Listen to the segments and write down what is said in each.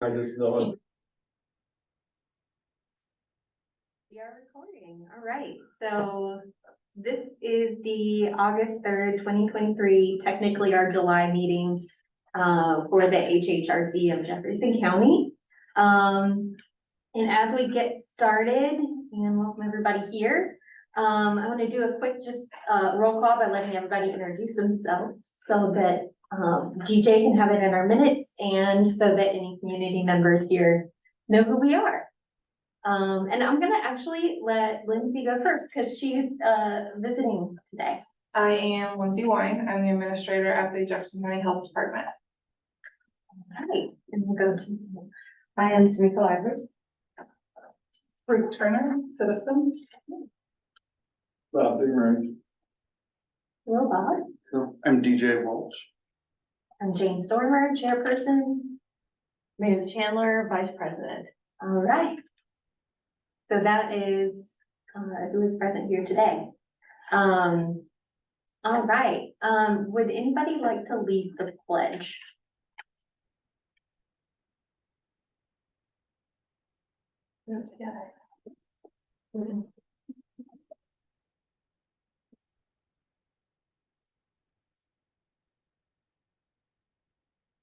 I just know. We are recording. All right. So this is the August 3rd, 2023, technically our July meeting for the HHRC of Jefferson County. And as we get started, and welcome everybody here, I want to do a quick roll call by letting everybody introduce themselves so that DJ can have it in our minutes and so that any community members here know who we are. And I'm gonna actually let Lindsay go first because she's visiting today. I am Lindsay Wine. I'm the administrator at the Jefferson County Health Department. All right, and we'll go to. I am Tamika Livers. Ruth Turner, citizen. Bob Boomerang. Hello, Bob. I'm DJ Walsh. I'm Jane Stormer, chairperson. Amanda Chandler, vice president. All right. So that is who is present here today. All right. Would anybody like to lead the pledge?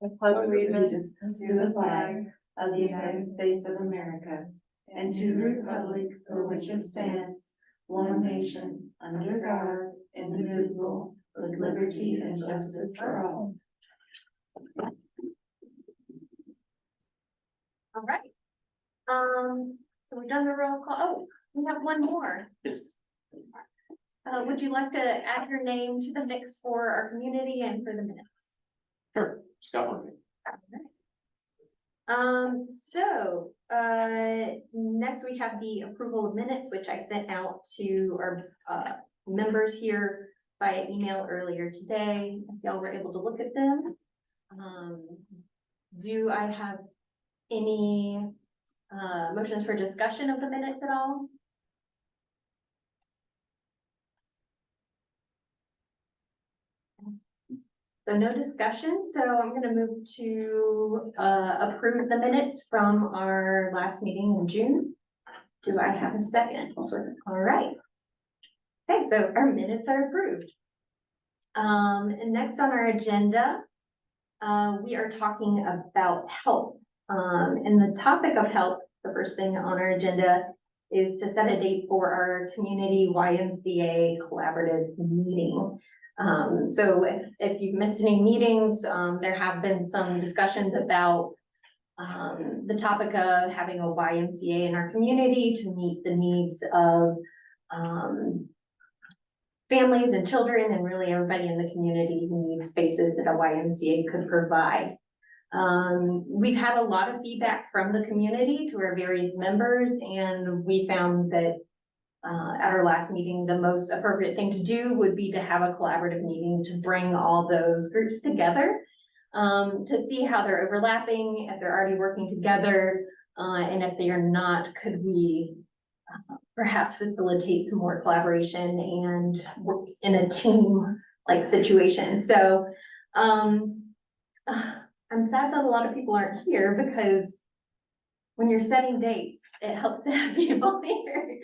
I pledge allegiance to the flag of the United States of America and to the republic for which it stands, one nation, under God, indivisible, with liberty and justice for all. All right. So we've done the roll call. Oh, we have one more. Yes. Would you like to add your name to the mix for our community and for the minutes? Sure. Scott. Next we have the approval of minutes, which I sent out to our members here via email earlier today. If y'all were able to look at them. Do I have any motions for discussion of the minutes at all? So no discussion, so I'm gonna move to approve the minutes from our last meeting in June. Do I have a second? All right. Okay, so our minutes are approved. And next on our agenda, we are talking about health. And the topic of health, the first thing on our agenda is to set a date for our community YMCA collaborative meeting. So if you've missed any meetings, there have been some discussions about the topic of having a YMCA in our community to meet the needs of families and children and really everybody in the community who needs spaces that a YMCA could provide. We've had a lot of feedback from the community to our various members, and we found that at our last meeting, the most appropriate thing to do would be to have a collaborative meeting to bring all those groups together to see how they're overlapping, if they're already working together, and if they are not, could we perhaps facilitate some more collaboration and work in a team-like situation. So I'm sad that a lot of people aren't here because when you're setting dates, it helps to have people here.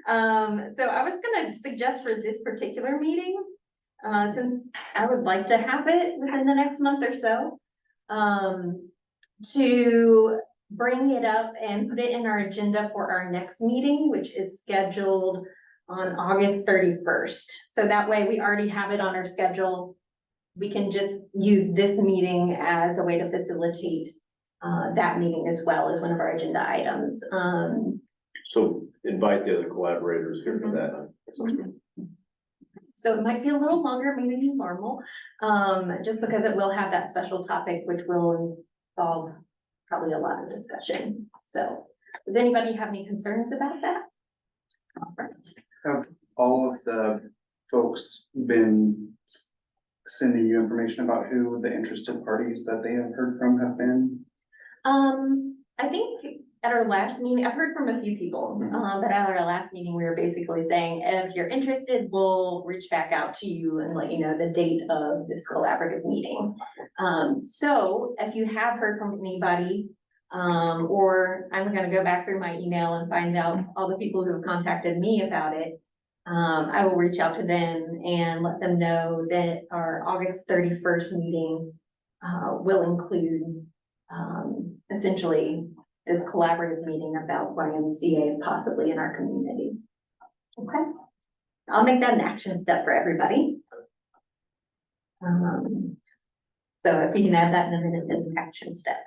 So I was gonna suggest for this particular meeting, since I would like to have it within the next month or so, to bring it up and put it in our agenda for our next meeting, which is scheduled on August 31st. So that way we already have it on our schedule. We can just use this meeting as a way to facilitate that meeting as well as one of our agenda items. So invite the other collaborators here for that. So it might be a little longer maybe than normal, just because it will have that special topic, which will involve probably a lot of discussion. So does anybody have any concerns about that? All right. Have all of the folks been sending you information about who the interested parties that they have heard from have been? I think at our last meeting, I've heard from a few people, but at our last meeting, we were basically saying, if you're interested, we'll reach back out to you and let you know the date of this collaborative meeting. So if you have heard from anybody, Or I'm gonna go back through my email and find out all the people who have contacted me about it. I will reach out to them and let them know that our August 31st meeting will include essentially this collaborative meeting about YMCA possibly in our community. Okay, I'll make that an action step for everybody. So if you can add that in a minute, as an action step.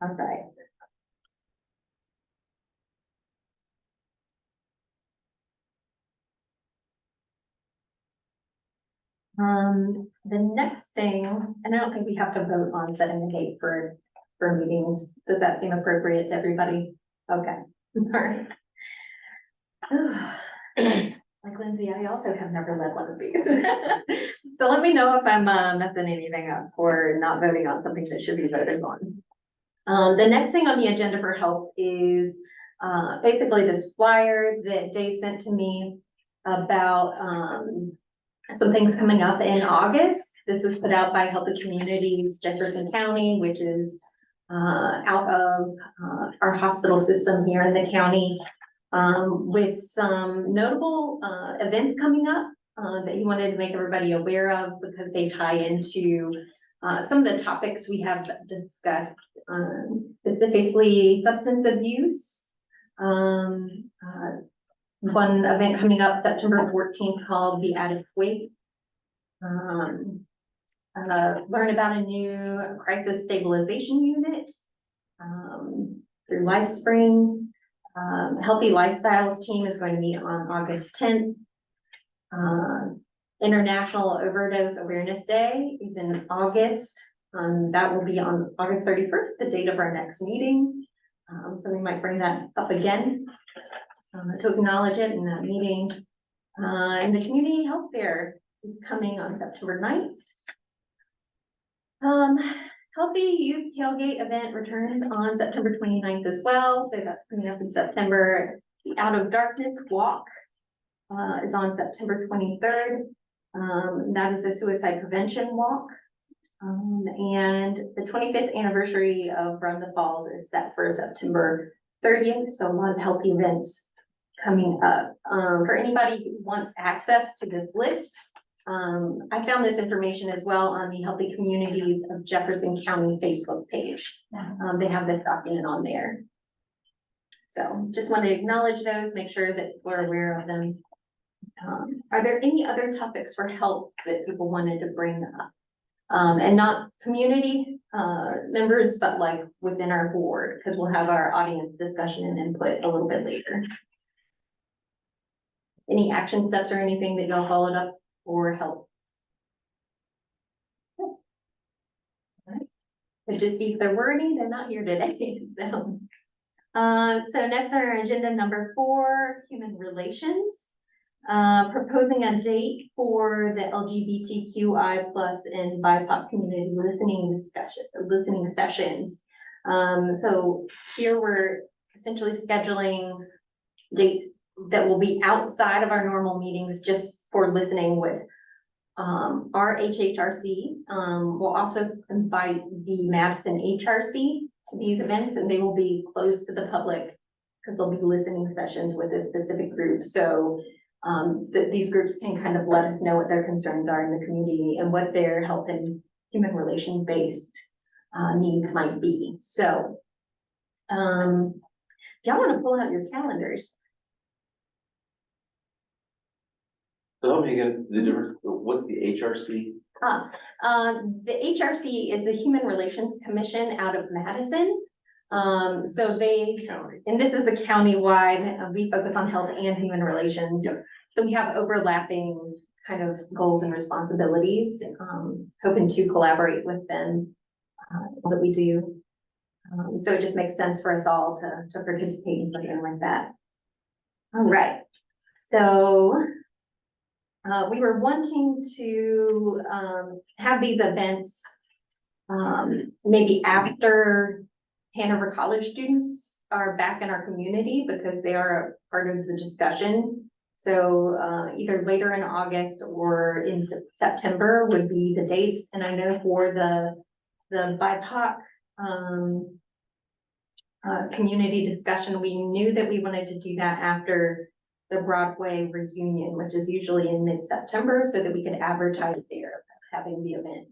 All right. The next thing, and I don't think we have to vote on setting a date for meetings. Does that seem appropriate to everybody? Okay, all right. Like Lindsay, I also have never led one of these. So let me know if I'm messing anything up or not voting on something that should be voted on. The next thing on the agenda for health is basically this flyer that Dave sent to me about some things coming up in August. This was put out by Healthy Communities Jefferson County, which is out of our hospital system here in the county, with some notable events coming up that he wanted to make everybody aware of because they tie into some of the topics we have discussed, specifically substance abuse. One event coming up September 14th called The Adequate. Learn about a new crisis stabilization unit through LifeSpring. Healthy Lifestyles team is going to meet on August 10th. International Overdose Awareness Day is in August. That will be on August 31st, the date of our next meeting. So we might bring that up again to acknowledge it in that meeting. And the community health fair is coming on September 9th. Healthy Youth Tailgate event returns on September 29th as well. So that's coming up in September. The Out of Darkness Walk is on September 23rd. That is a suicide prevention walk. And the 25th anniversary of Run the Falls is set for September 30th. So a lot of healthy events coming up. For anybody who wants access to this list, I found this information as well on the Healthy Communities of Jefferson County Facebook page. They have this document on there. So just want to acknowledge those, make sure that we're aware of them. Are there any other topics for health that people wanted to bring up? And not community members, but like within our board, because we'll have our audience discussion and input a little bit later. Any action steps or anything that y'all followed up for health? But just be if there were any, they're not here today. So next on our agenda, number 4, human relations. Proposing a date for the LGBTQI+ and BIPOC community listening sessions. So here we're essentially scheduling dates that will be outside of our normal meetings just for listening with our HHRC. We'll also invite the Madison HRC to these events, and they will be closed to the public because they'll be listening sessions with a specific group. So these groups can kind of let us know what their concerns are in the community and what their health and human relation based needs might be. So if y'all want to pull out your calendars. So tell me again, the difference, what's the HRC? The HRC is the Human Relations Commission out of Madison. So they, County. and this is a county-wide, we focus on health and human relations. Yep. So we have overlapping kind of goals and responsibilities, hoping to collaborate with them that we do. So it just makes sense for us all to participate in something like that. All right, so we were wanting to have these events maybe after Hanover College students are back in our community because they are a part of the discussion. So, either later in August or in September would be the dates, and I know for the BIPOC, community discussion, we knew that we wanted to do that after the Broadway reunion, which is usually in mid-September, so that we could advertise there, having the event.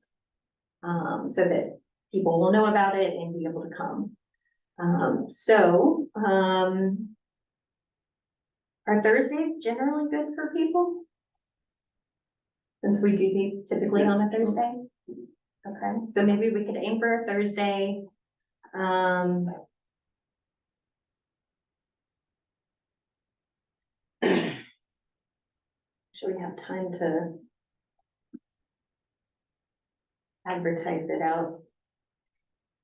So that people will know about it and be able to come. Are Thursdays generally good for people? Since we do these typically on a Thursday? Okay, so maybe we could aim for a Thursday. Should we have time to advertise it out?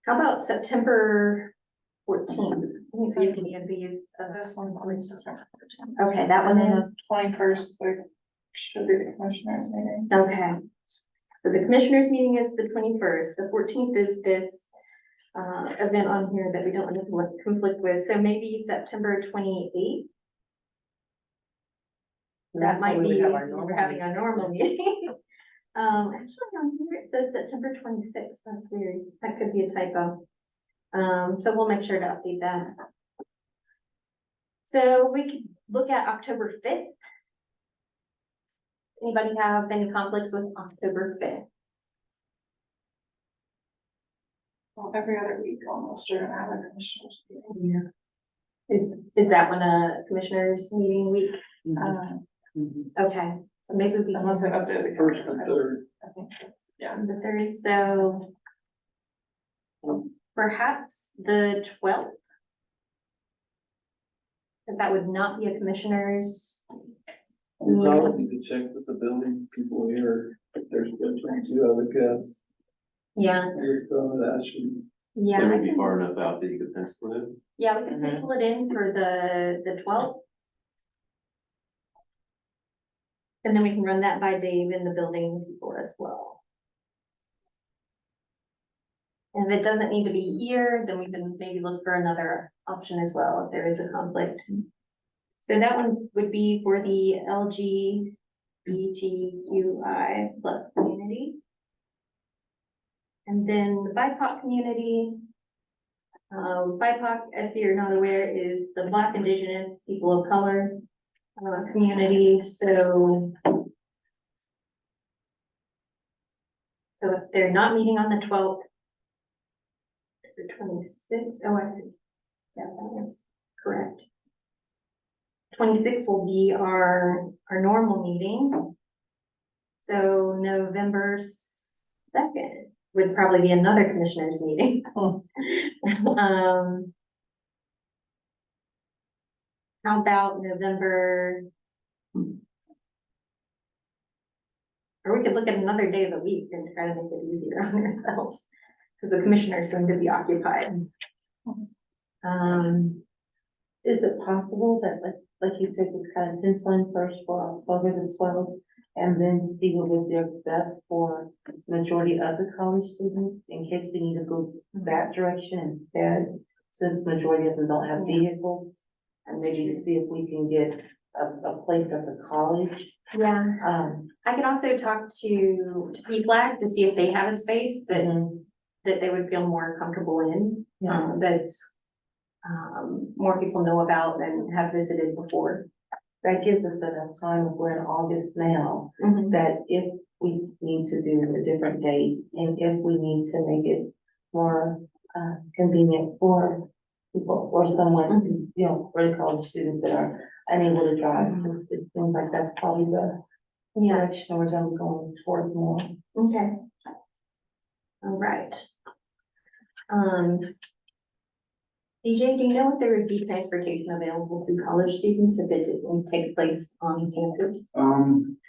How about September 14th? Let me see if any of these, This one's on September 14th. okay, that one And then is, the 21st, there should be the commissioners meeting. okay. So the commissioners meeting is the 21st, the 14th is this event on here that we don't want to conflict with, so maybe September 28th. That might be, we're having a normal meeting. Actually, on here it says September 26th, that's weird, that could be a typo. So we'll make sure to update that. So we could look at October 5th. Anybody have any conflicts with October 5th? Well, every other week almost, you're gonna have a commissioners meeting. Is that when a commissioners meeting week? Okay, so maybe we Unless can, they updated the First and calendar. third. I think that's, yeah. the third, so perhaps the 12th. If that would not be a commissioners. We probably need to check with the building people here, if there's scheduling too, I would guess. Yeah, Just that should. yeah, That I would be can, far enough out that you could pencil it in. yeah, we can pencil it in for the 12th. And then we can run that by Dave and the building people as well. And if it doesn't need to be here, then we can maybe look for another option as well if there is a conflict. So that one would be for the LGBTQI plus community. And then the BIPOC community. BIPOC, if you're not aware, is the Black, Indigenous, people of color community. So if they're not meeting on the 12th, the 26th, oh, I see. Yeah, that is correct. 26th will be our normal meeting. So November 2nd would probably be another commissioners meeting. How about November? Or we could look at another day of the week and try to make it easier on ourselves, because the commissioners seem to be occupied. Is it possible that, like you said, we kind of pencil in first for October the 12th, and then see what would be best for majority of the college students, in case we need to go that direction instead, since majority of them don't have vehicles, and maybe see if we can get a place at the college. Yeah, I could also talk to P-Flag to see if they have a space that that they would feel more comfortable in. That's more people know about and have visited before. That gives us enough time, if we're in August now, Mhm. that if we need to do a different date, and if we need to make it more convenient for people or someone, you know, for the college students that are unable to drive, it seems like that's probably the direction we're gonna be going towards more. Okay. All right. DJ, do you know if there would be transportation available to college students if it didn't take place on campus?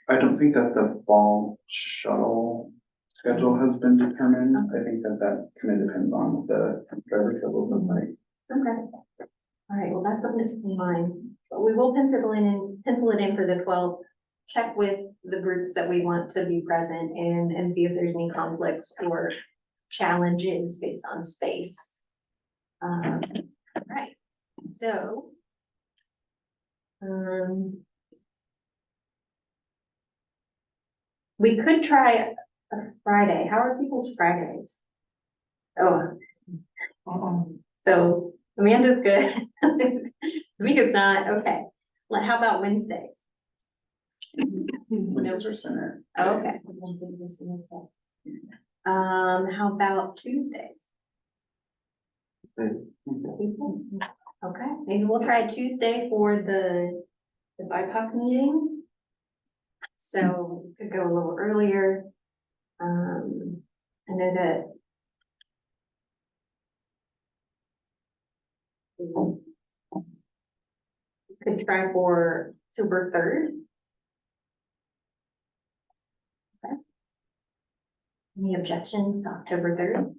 I don't think that the fall shuttle schedule has been determined. I think that kind of depends on the driver schedule, but like. Okay. All right, well, that's something to keep in mind, but we will pencil it in for the 12th. Check with the groups that we want to be present and see if there's any conflicts or challenges based on space. Right, so. We could try a Friday. How are people's Fridays? Oh. So Amanda's good. We could not, okay. Well, how about Wednesdays? Winchester Center. Oh, okay. How about Tuesdays? Tuesday? Okay, maybe we'll try Tuesday for the BIPOC meeting. So we could go a little earlier. I know that. We could try for October 3rd. Okay. Any objections to October 3rd?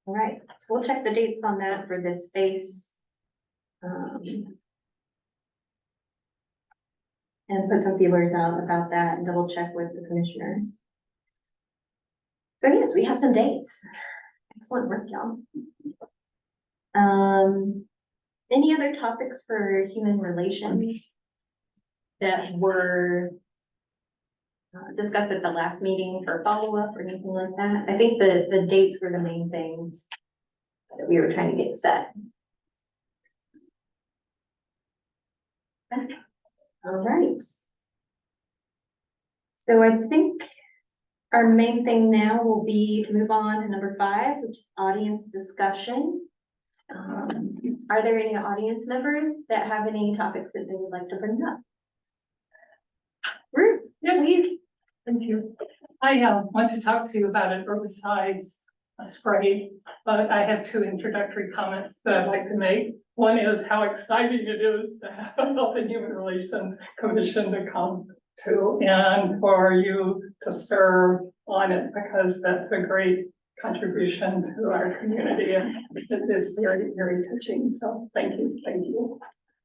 All right, so we'll check the dates on that for this space. And put some feelers out about that and double check with the commissioners. So yes, we have some dates. Excellent work, y'all. Any other topics for human relations that were discussed at the last meeting for follow-up or anything like that? I think the dates were the main things that we were trying to get set. All right. So I think our main thing now will be to move on to number 5, which is audience discussion. Are there any audience members that have any topics that they would like to bring up? Ruth? Yeah, thank you. I want to talk to you about an herbicides spray, but I have 2 introductory comments that I'd like to make. One is how exciting it is to have a Health and Human Relations Commission to come to and for you to serve on it, because that's a great contribution to our community and it is very, very touching. So thank you, thank you.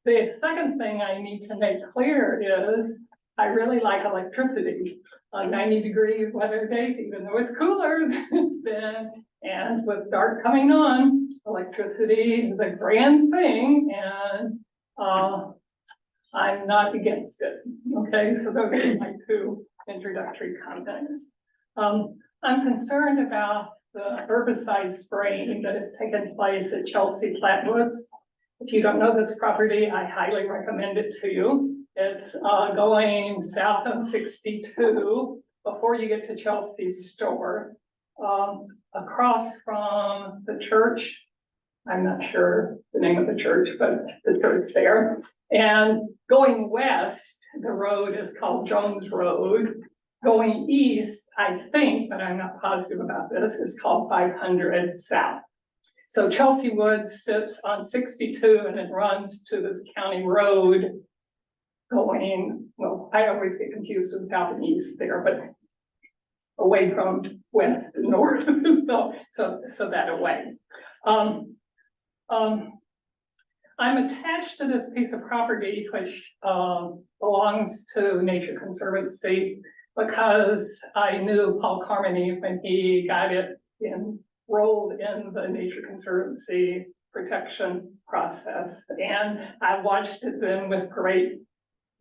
The second thing I need to make clear is I really like electricity on 90-degree weather days, even though it's cooler than it's been. And with dark coming on, electricity is a grand thing, and I'm not against it. Okay, so those are my 2 introductory comments. I'm concerned about the herbicide spraying that has taken place at Chelsea Flatwoods. If you don't know this property, I highly recommend it to you. It's going south on 62 before you get to Chelsea's store, across from the church. I'm not sure the name of the church, but the church there. And going west, the road is called Jones Road. Going east, I think, but I'm not positive about this, is called 500 South. So Chelsea Woods sits on 62 and it runs to this county road going, well, I always get confused with south and east there, but away from west and north, so that away. I'm attached to this piece of property which belongs to Nature Conservancy because I knew Paul Carmody when he got it enrolled in the Nature Conservancy protection process. And I watched it then with great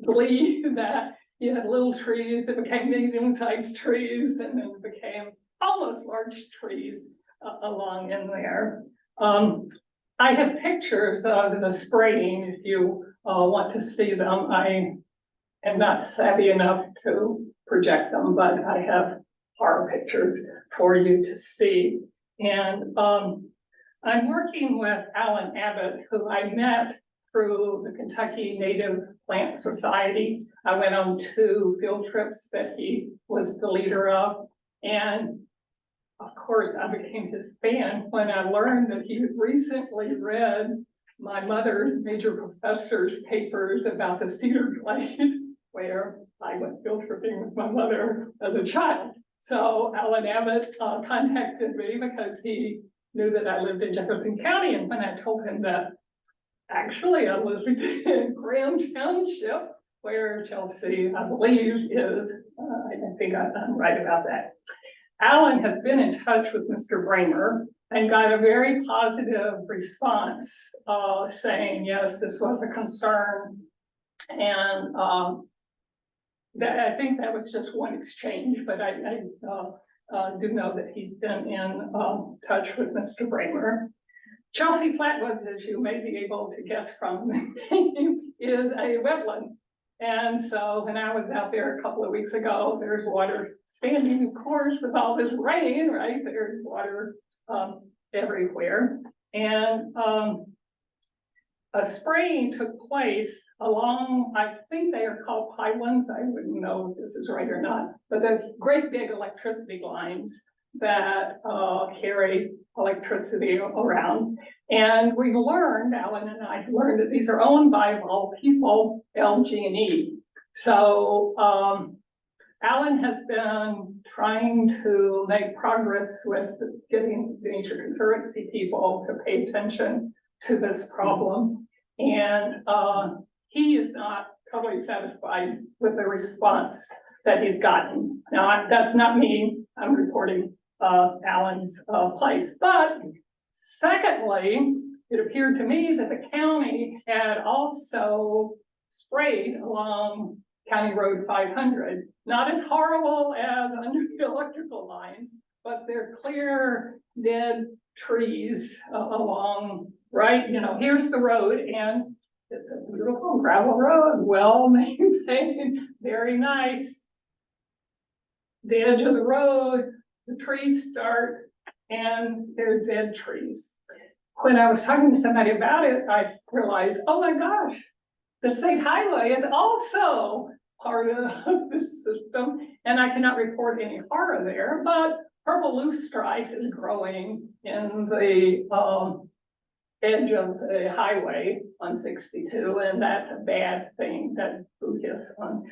glee that you had little trees that became medium-sized trees and then became almost large trees along in there. I have pictures of the spraying if you want to see them. I am not savvy enough to project them, but I have horror pictures for you to see. And I'm working with Alan Abbott, who I met through the Kentucky Native Plant Society. I went on 2 field trips that he was the leader of. And of course, I became his fan when I learned that he recently read my mother's major professor's papers about the cedar glade, where I went field tripping with my mother as a child. So Alan Abbott contacted me because he knew that I lived in Jefferson County. And when I told him that actually I lived in Graham Township, where Chelsea, I believe, is, I think I'm right about that. Alan has been in touch with Mr. Bramer and got a very positive response, saying, yes, this was a concern. And, that, I think that was just one exchange, but I do know that he's been in, touch with Mr. Bramer. Chelsea Flatwoods, as you may be able to guess from the name, is a wetland. And so when I was out there a couple of weeks ago, there's water standing, of course, with all this rain, right? There's water everywhere. And a spraying took place along, I think they are called pylons. I wouldn't know if this is right or not, but the great big electricity lines that carry electricity around. And we learned, Alan and I learned, that these are owned by, of all people, LG&E. So Alan has been trying to make progress with getting the Nature Conservancy people to pay attention to this problem. And he is not totally satisfied with the response that he's gotten. Now, that's not me, I'm reporting Alan's place. But secondly, it appeared to me that the county had also sprayed along County Road 500. Not as horrible as under the electrical lines, but they're clear dead trees along, right? You know, here's the road, and it's a beautiful gravel road, well maintained, very nice. The edge of the road, the trees start, and they're dead trees. When I was talking to somebody about it, I realized, oh my gosh, the state highway is also part of this system, and I cannot report any horror there, but purple loosestrife is growing in the edge of the highway on 62, and that's a bad thing that hits on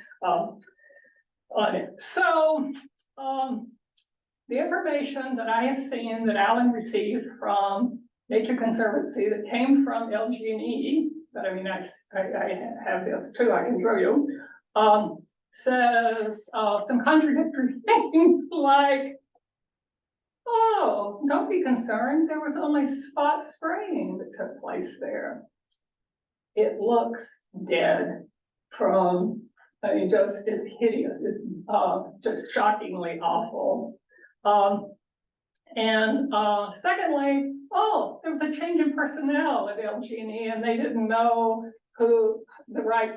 it. So the information that I have seen that Alan received from Nature Conservancy that came from LG&E, but I mean, I have this too, I can show you, says some contradictory things like, oh, don't be concerned, there was only spot spraying that took place there. It looks dead from, I mean, just, it's hideous, it's just shockingly awful. Secondly, oh, there was a change in personnel at LG&E and they didn't know who the right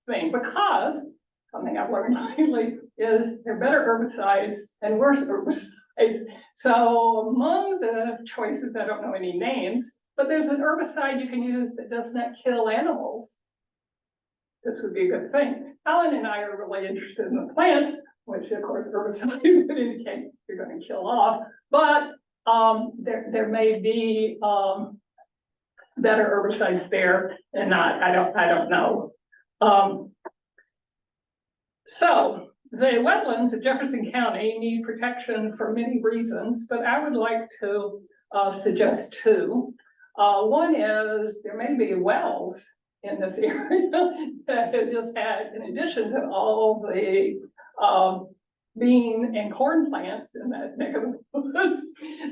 thing, because something I've learned lately is there are better herbicides and worse herbicides. So among the choices, I don't know any names, but there's an herbicide you can use that does not kill animals. This would be a good thing. Alan and I are really interested in the plants, which of course herbicide would indicate you're going to kill off, but there may be better herbicides there and not, I don't know. So the wetlands of Jefferson County need protection for many reasons, but I would like to suggest two. One is there may be wells in this area that has just had, in addition to all the bean and corn plants in that neck of the woods,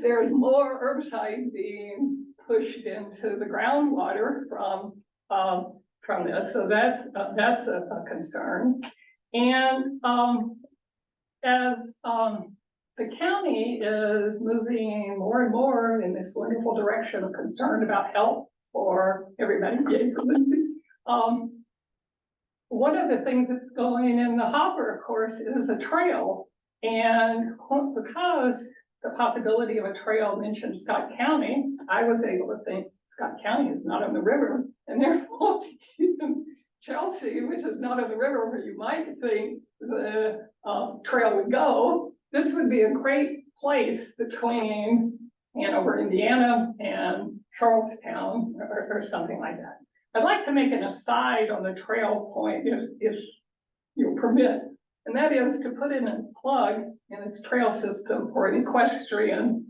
there's more herbicides being pushed into the groundwater from this. So that's a concern. And as the county is moving more and more in this wonderful direction of concern about health for everybody, yay for Lindsay. One of the things that's going in the hopper, of course, is a trail. And because the possibility of a trail mentioned Scott County, I was able to think Scott County is not on the river, and therefore Chelsea, which is not on the river where you might think the trail would go, this would be a great place between Hanover, Indiana and Charlestown or something like that. I'd like to make an aside on the trail point if you'll permit, and that is to put in a plug in this trail system for an equestrian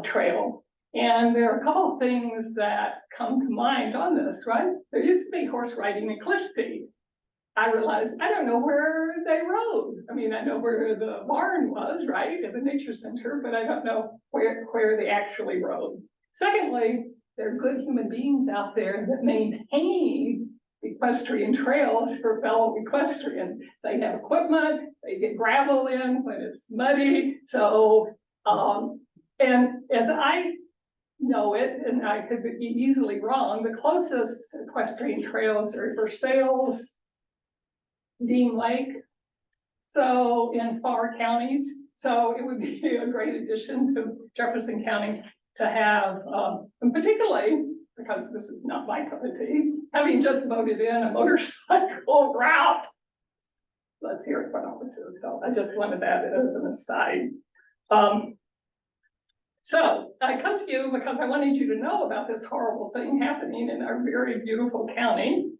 trail. And there are a couple of things that come to mind on this, right? There used to be horse riding in Clifty. I realized I don't know where they rode. I mean, I know where the barn was, right, at the nature center, but I don't know where they actually rode. Secondly, there are good human beings out there that maintain equestrian trails for fellow equestrians. They have equipment, they get gravel in when it's muddy. So, and as I know it, and I could be easily wrong, the closest equestrian trails are for Sales, Dean Lake, so in far counties. So it would be a great addition to Jefferson County to have, and particularly because this is not my cup of tea, having just voted in a motorcycle route. Let's hear it from officers. So I just wanted that as an aside. So I come to you because I wanted you to know about this horrible thing happening in our very beautiful county.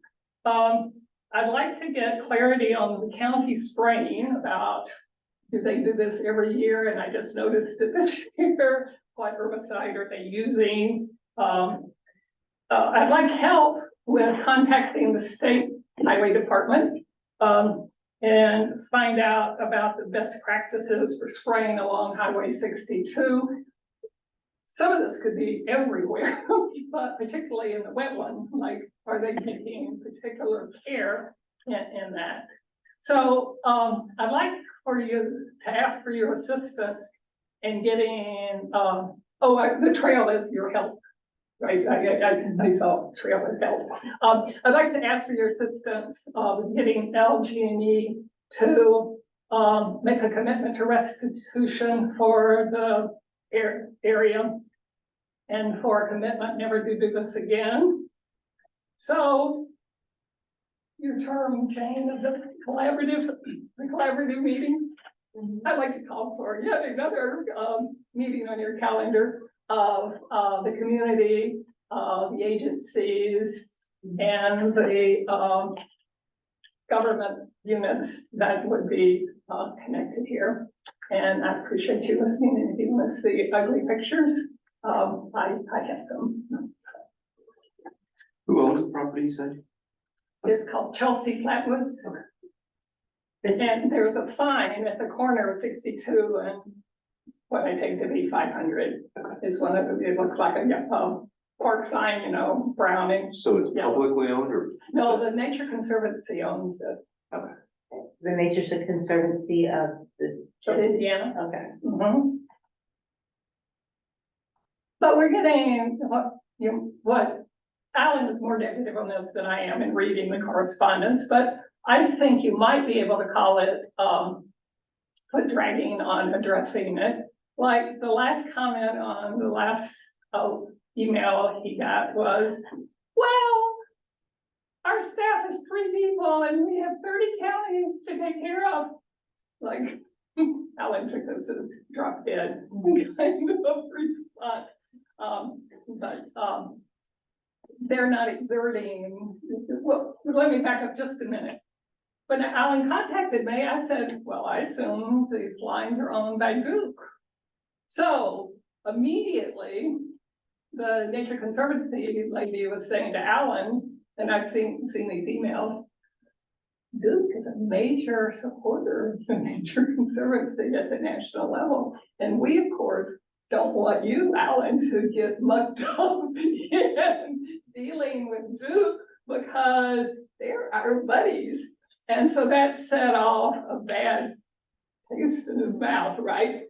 I'd like to get clarity on the county spraying about, do they do this every year? And I just noticed it this year. What herbicide are they using? I'd like help with contacting the state highway department and find out about the best practices for spraying along Highway 62. Some of this could be everywhere, but particularly in the wet one, like, are they taking particular care in that? So I'd like for you to ask for your assistance in getting, the trail is your help, right? I thought trail is help. I'd like to ask for your assistance getting LG&E to make a commitment to restitution for the area and for a commitment never to do this again. So your term, Jane, of the collaborative meetings, I'd like to call for yet another meeting on your calendar of the community, the agencies, and the government units that would be connected here. And I appreciate you listening, and if you want to see ugly pictures, I have some. Who owns the property, you said? It's called Chelsea Flatwoods. And there's a sign at the corner of 62 and what I take to be 500 is one of the, it looks like a park sign, you know, browning. So it's Yeah. publicly owned or? No, the Nature Conservancy owns it. The Nature Conservancy of the. Of Indiana. Okay. Mhm. But we're getting what Alan is more negative on this than I am in reading the correspondence, but I think you might be able to call it foot dragging on addressing it. Like the last comment on the last email he got was, well, our staff is 3 people and we have 30 counties to take care of. Like Alan took this as drop dead kind of response. But they're not exerting, well, let me back up just a minute. When Alan contacted me, I said, well, I assume these lines are owned by Duke. So immediately, the Nature Conservancy lady was saying to Alan, and I've seen these emails, Duke is a major supporter of the Nature Conservancy at the national level. And we, of course, don't want you, Alan, to get mucked up in dealing with Duke because they're our buddies. And so that set off a bad taste in his mouth, right?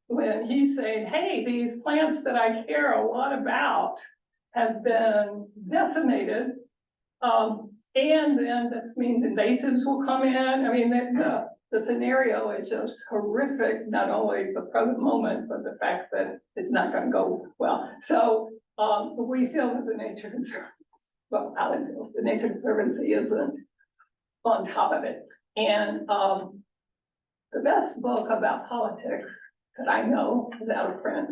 When he's saying, hey, these plants that I care a lot about have been decimated. And then this means invasives will come in. I mean, the scenario is just horrific, not only the present moment, but the fact that it's not going to go well. So we feel that the Nature Conservancy, well, Alan feels the Nature Conservancy isn't on top of it. And the best book about politics that I know is out of print.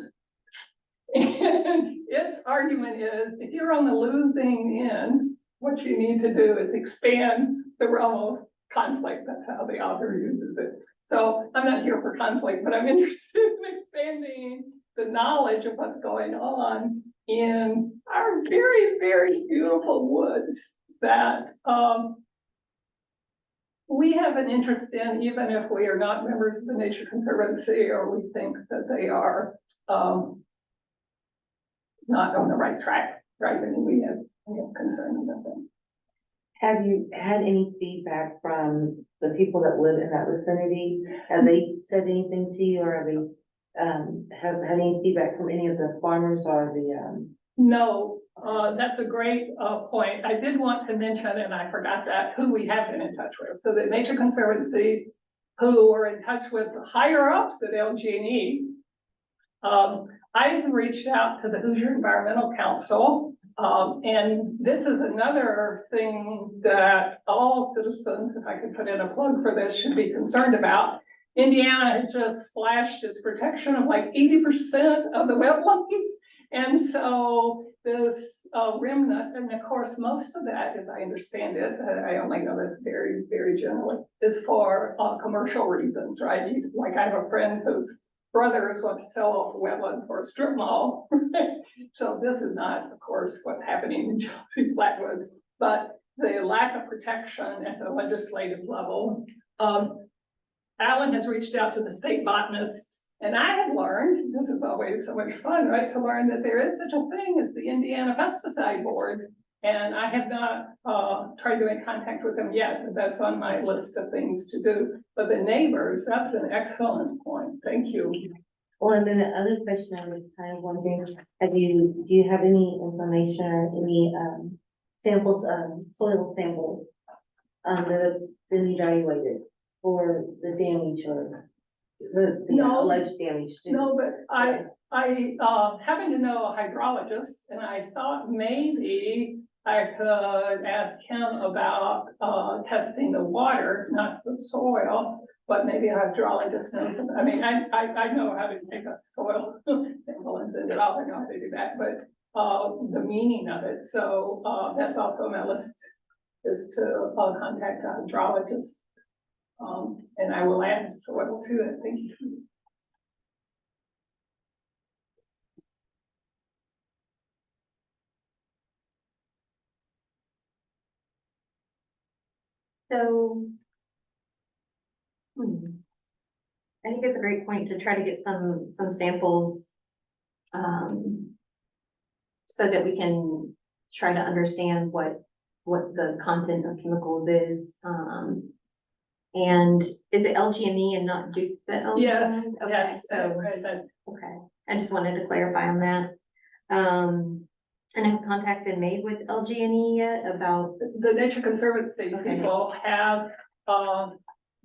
And its argument is, if you're on the losing end, what you need to do is expand the realm of conflict. That's how the author uses it. So I'm not here for conflict, but I'm interested in expanding the knowledge of what's going on in our very, very beautiful woods that we have an interest in, even if we are not members of the Nature Conservancy, or we think that they are, not on the right track, right? And we have concerns about them. Have you had any feedback from the people that live in that vicinity? Have they said anything to you, or have they, have had any feedback from any of the farmers or the, No, that's a great, point. I did want to mention, and I forgot that, who we have been in touch with. So the Nature Conservancy, who were in touch with the higher ups at LG&E. I've reached out to the Hoosier Environmental Council, and this is another thing that all citizens, if I could put in a plug for this, should be concerned about. Indiana has just slashed its protection of like 80% of the wetlands. And so this remnant, and of course, most of that, as I understand it, I only know this very, very generally, is for commercial reasons, right? Like I have a friend whose brothers want to sell off the wetland for a strip mall. So this is not, of course, what's happening in Chelsea Flatwoods, but the lack of protection at the legislative level. Alan has reached out to the state botanist, and I have learned, this is always so much fun, right, to learn that there is such a thing as the Indiana Pesticide Board. And I have not tried to make contact with them yet, but that's on my list of things to do. But the neighbors, that's an excellent point. Thank you. well, and then the other question I was kind of wondering, do you have any information or any, samples, soil samples, that have been evaluated for the damage or the No. alleged damage to? No, but I happen to know a hydrologist, and I thought maybe I could ask him about testing the water, not the soil, but maybe a hydrologist knows. I mean, I know how to take a soil sample and send it off. I know how to do that, but the meaning of it. So that's also on my list, is to contact a hydrologist. And I will add soil to it. Thank you. So. I think it's a great point to try to get some samples. So that we can try to understand what the content of chemicals is. And is it LG&E and not Duke that owns Yes, it? Okay, yes. so, that- okay, I just wanted to clarify on that. And have contact been made with LG&E yet about? The Nature Conservancy Okay. people have,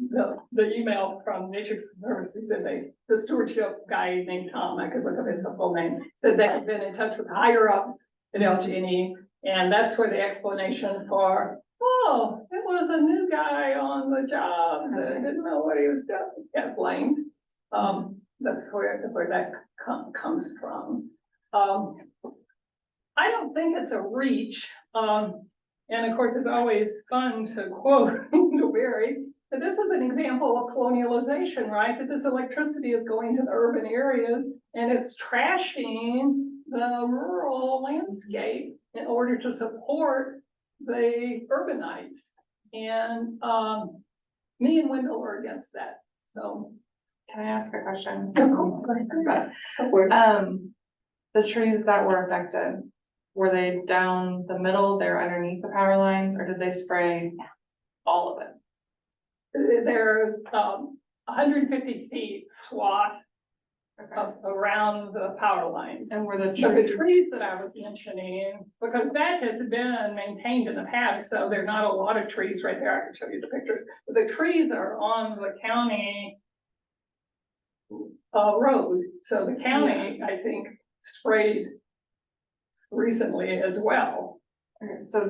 the email from Nature Conservancy said the stewardship guy named Tom, I could look up his full name, said they had been in touch with higher ups at LG&E, and that's where the explanation for, oh, it was a new guy on the job that didn't know what he was doing, got blamed. That's where that comes from. I don't think it's a reach. And of course, it's always fun to quote Newberry, but this is an example of colonialization, right? That this electricity is going to the urban areas and it's trashing the rural landscape in order to support the urbanites. And me and Wendell are against that, so. Can I ask a question? Of The trees that were affected, were they down the middle, they're underneath the power lines, or did they spray all of it? There's 150 feet swath Okay. around the power lines. And were the So the trees, trees that I was mentioning, because that has been maintained in the past, so there are not a lot of trees right there. I can show you the pictures. But the trees are on the county road. So the county, I think, sprayed recently as well. okay, so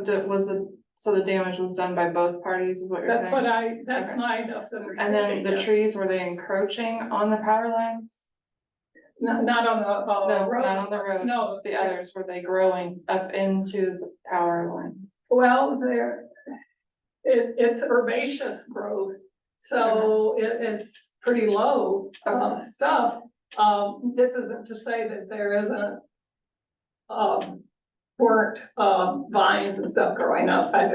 the damage was done by both parties, is what you're saying? That's Okay. my And misunderstanding. then the yes. trees, were they encroaching on the power lines? Not on the No, road. not on the road. No, The others, were they growing up into the power line? well, it's herbaceous growth, so it's pretty low stuff. This isn't to say that there isn't weren't vines and stuff growing up. I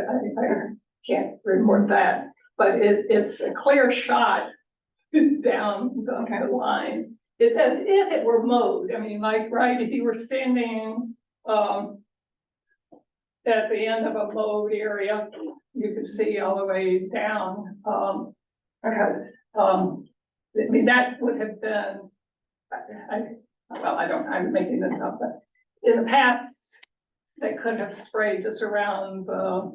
can't report that. but it's a clear shot down the line. It's as if it were mowed. I mean, like, right, if you were standing, at the end of a mowed area, you could see all the way down, I mean, that would have been, I'm making this up, but in the past, they could have sprayed just around the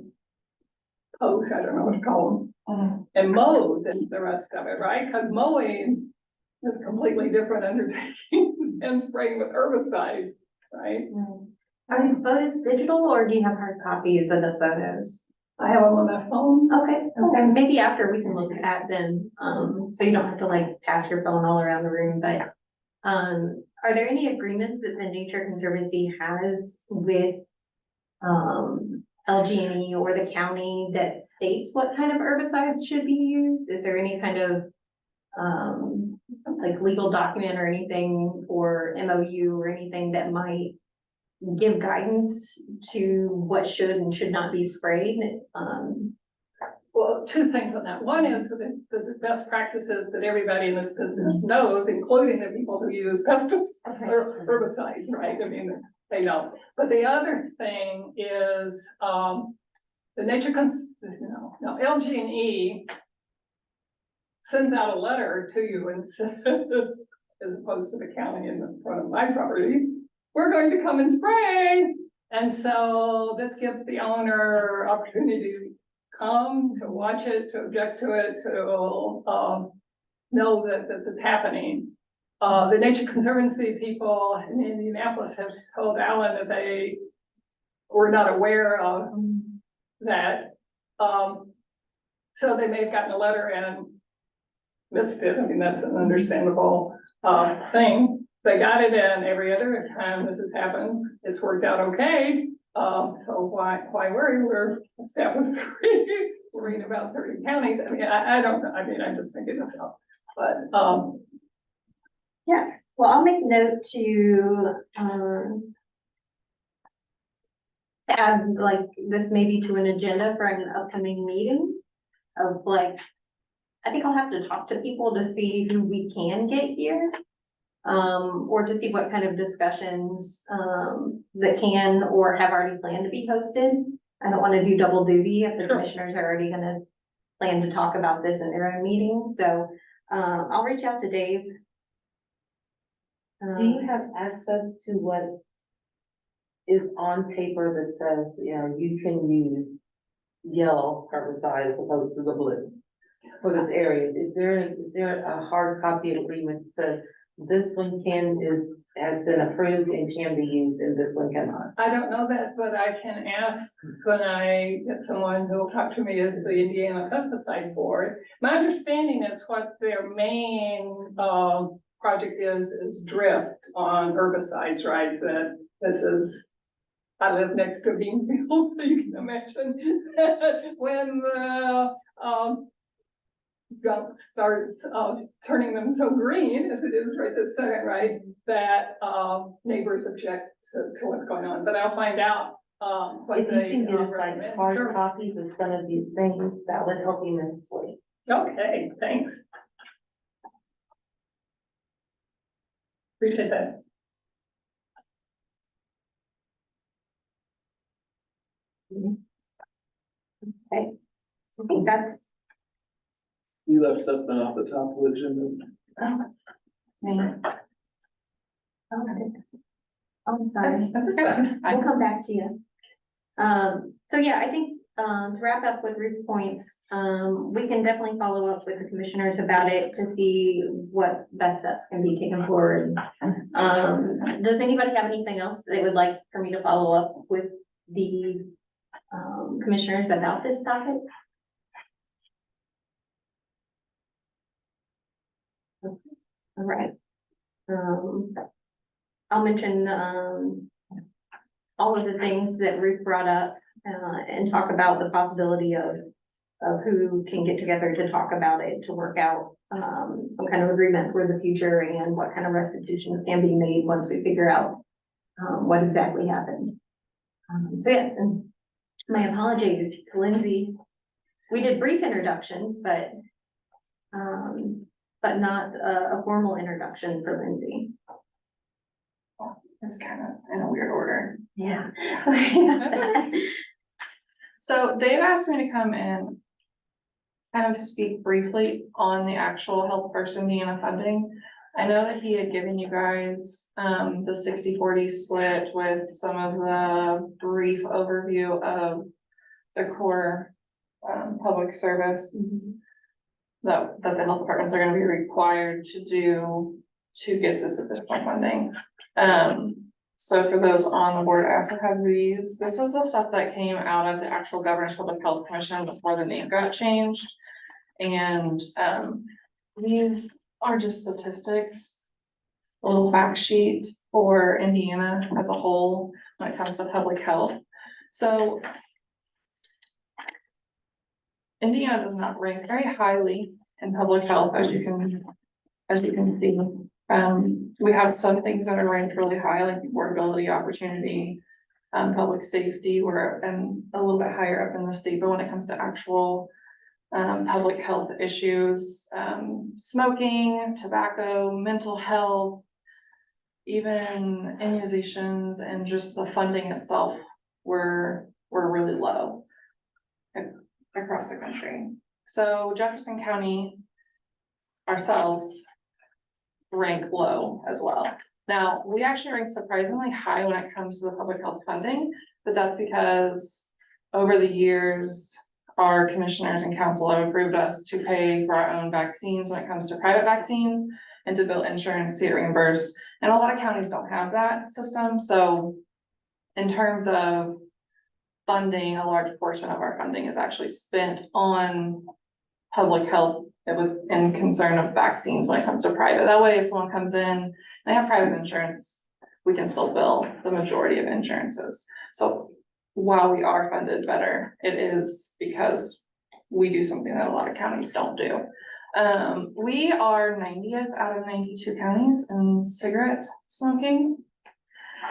post, I don't know what to call them, and mowed the rest of it, right? Because mowing is a completely different undertaking than spraying with herbicide, right? Are the photos digital or do you have hard copies of the photos? I have them on my phone. Okay, maybe after we can look at them, so you don't have to like pass your phone all around the room, but are there any agreements that the Nature Conservancy has with LG&E or the county that states what kind of herbicides should be used? Is there any kind of like legal document or anything or MOU or anything that might give guidance to what should and should not be sprayed? Well, two things on that. One is the best practices that everybody in this business knows, including the people who use pesticides or herbicides, right? I mean, they know. But the other thing is, the LG&E sends out a letter to you and says, as opposed to the county in the front of my property, we're going to come and spray. And so this gives the owner opportunity to come, to watch it, to object to it, to know that this is happening. The Nature Conservancy people in Indianapolis have told Alan that they were not aware of that. So they may have gotten a letter and missed it. I mean, that's an understandable thing. They got it in every other time this has happened. It's worked out okay. So why worry? We're a staff of 3, worrying about 30 counties. I mean, I don't know. I mean, I'm just thinking this out. But Yeah, well, I'll make note to add like this maybe to an agenda for an upcoming meeting of like, I think I'll have to talk to people to see who we can get here. Or to see what kind of discussions, that can or have already planned to be hosted. I don't want to do double duty if the commissioners are already gonna plan to talk about this in their own meetings, so, I'll reach out to Dave. Do you have access to what is on paper that says, you know, you can use yellow herbicide as opposed to the blue for this area? Is there a hard copy agreement that says this one has been approved and can be used and this one cannot? I don't know that, but I can ask when I get someone who will talk to me at the Indiana Pesticide Board. My understanding is what their main project is drift on herbicides, right? That this is, I live next to a bean field, so you can imagine when the gunk starts turning them so green as it is right this second, right? That neighbors object to what's going on, but I'll find out what If you they can get us like recommend. hard Sure. copies of some of these things, that would help you immensely. Okay, thanks. Appreciate that. Okay, I think that's, You left something off the top of the agenda. oh, I didn't. Oh, I'm sorry. That's okay. We'll come back to you. So yeah, I think, to wrap up with Ruth's points, we can definitely follow up with the commissioners about it to see what best steps can be taken forward. Does anybody have anything else they would like for me to follow up with the, commissioners about this topic? All right. I'll mention, all of the things that Ruth brought up, and talk about the possibility of who can get together to talk about it, to work out, some kind of agreement for the future and what kind of restitution can be made once we figure out, what exactly happened. So yes, and my apologies to Lindsay We did brief introductions, but not a formal introduction for Lindsay. It's kind of in a weird order. Yeah. So Dave asked me to come in, kind of speak briefly on the actual Health First Indiana funding. I know that he had given you guys, the 60-40 split with some of the brief overview of the core, public service that the health departments are gonna be required to do to get this additional funding. So for those on the board, I also have these. This is the stuff that came out of the actual Governor's Public Health Commission before the name got changed. And, these are just statistics, a little fact sheet for Indiana as a whole when it comes to public health. So Indiana does not rank very highly in public health, as you can see. We have some things that are ranked really high, like affordability, opportunity, public safety, and a little bit higher up in the state, but when it comes to actual public health issues, smoking, tobacco, mental health, even immunizations and just the funding itself were really low across the country. So Jefferson County ourselves rank low as well. Now, we actually rank surprisingly high when it comes to the public health funding, but that's because over the years, our commissioners and council have approved us to pay for our own vaccines when it comes to private vaccines and to bill insurance to get reimbursed. And a lot of counties don't have that system. So in terms of funding, a large portion of our funding is actually spent on public health in concern of vaccines when it comes to private. That way, if someone comes in and they have private insurance, we can still bill the majority of insurances. So while we are funded better, it is because we do something that a lot of counties don't do. We are 90th out of 92 counties in cigarette smoking.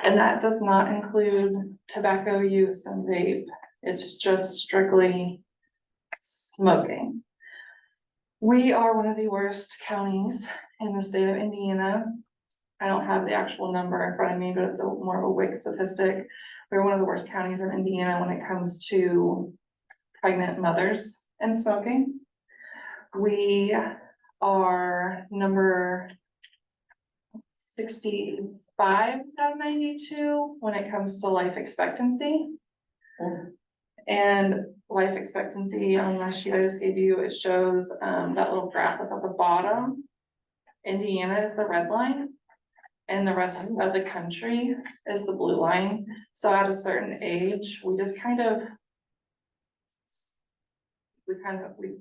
And that does not include tobacco use and vape. It's just strictly smoking. We are one of the worst counties in the state of Indiana. I don't have the actual number in front of me, but it's more of a WIC statistic. We're one of the worst counties in Indiana when it comes to pregnant mothers and smoking. We are number 65 out of 92 when it comes to life expectancy. And life expectancy on the sheet I just gave you, it shows that little graph that's at the bottom. Indiana is the red line and the rest of the country is the blue line. So at a certain age, we just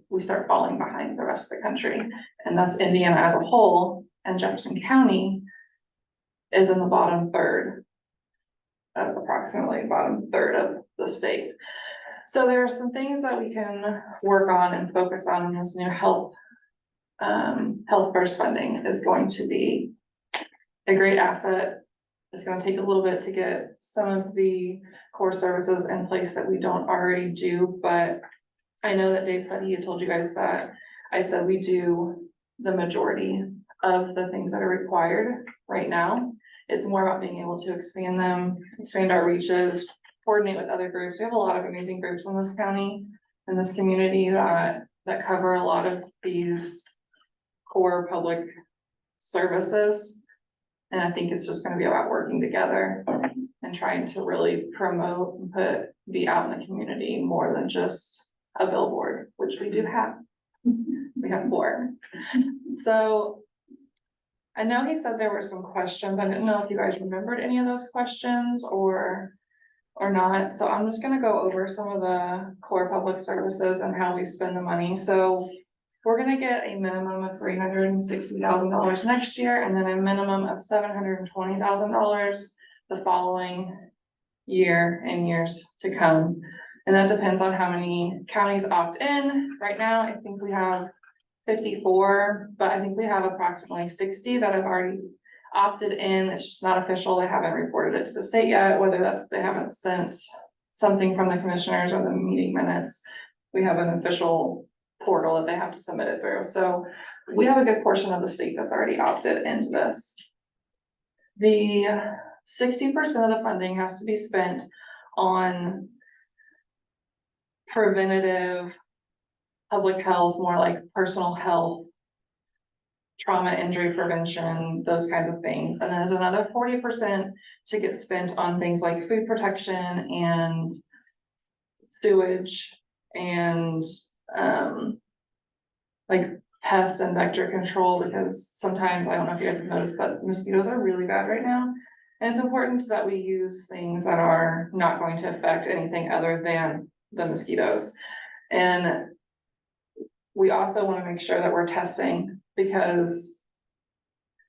we start falling behind the rest of the country. And that's Indiana as a whole, and Jefferson County is in the bottom third of approximately bottom third of the state. So there are some things that we can work on and focus on in this new health first funding is going to be a great asset. It's going to take a little bit to get some of the core services in place that we don't already do, but I know that Dave said he had told you guys that I said we do the majority of the things that are required right now. It's more about being able to expand them, expand our reaches, coordinate with other groups. We have a lot of amazing groups in this county, in this community that cover a lot of these core public services. And I think it's just gonna be about working together and trying to really promote and be out in the community more than just a billboard, which we do have. We have 4. So I know he said there were some questions. I didn't know if you guys remembered any of those questions or not. So I'm just gonna go over some of the core public services and how we spend the money. So we're gonna get a minimum of $360,000 next year, and then a minimum of $720,000 the following year and years to come. And that depends on how many counties opt in. Right now, I think we have 54, but I think we have approximately 60 that have already opted in. It's just not official. They haven't reported it to the state yet, whether that's they haven't sent something from the commissioners or the meeting minutes. We have an official portal that they have to submit it through, so we have a good portion of the state that's already opted into this. The 60% of the funding has to be spent on preventative public health, more like personal health, trauma, injury prevention, those kinds of things. And then there's another 40% to get spent on things like food protection and sewage and like pest and vector control, because sometimes, I don't know if you guys have noticed, but mosquitoes are really bad right now. And it's important that we use things that are not going to affect anything other than the mosquitoes. And we also want to make sure that we're testing, because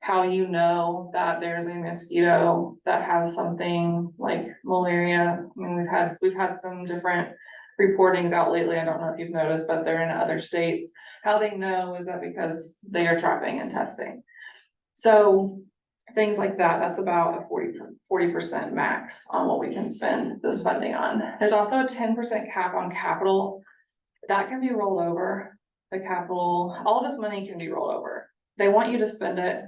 how you know that there's a mosquito that has something like malaria. I mean, we've had some different reportings out lately. I don't know if you've noticed, but they're in other states. How they know is that because they are trapping and testing. So things like that, that's about a 40% max on what we can spend this funding on. There's also a 10% cap on capital. That can be rolled over. The capital, all of this money can be rolled over. They want you to spend it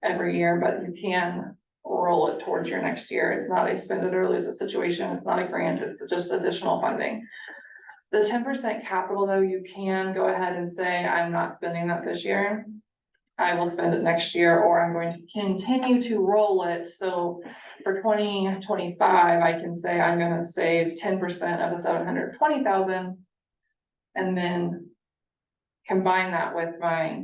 every year, but you can roll it towards your next year. It's not a spend it or lose it situation. It's not a grant, it's just additional funding. The 10% capital though, you can go ahead and say, I'm not spending that this year. I will spend it next year, or I'm going to continue to roll it. So for 2025, I can say I'm gonna save 10% of the 720,000 and then combine that with my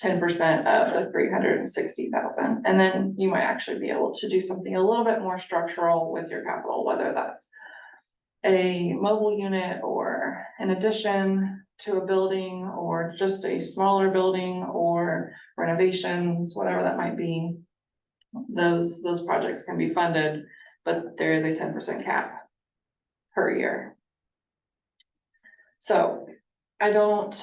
10% of the 360,000. And then you might actually be able to do something a little bit more structural with your capital, whether that's a mobile unit or an addition to a building or just a smaller building or renovations, whatever that might be. Those projects can be funded, but there is a 10% cap per year. So I don't,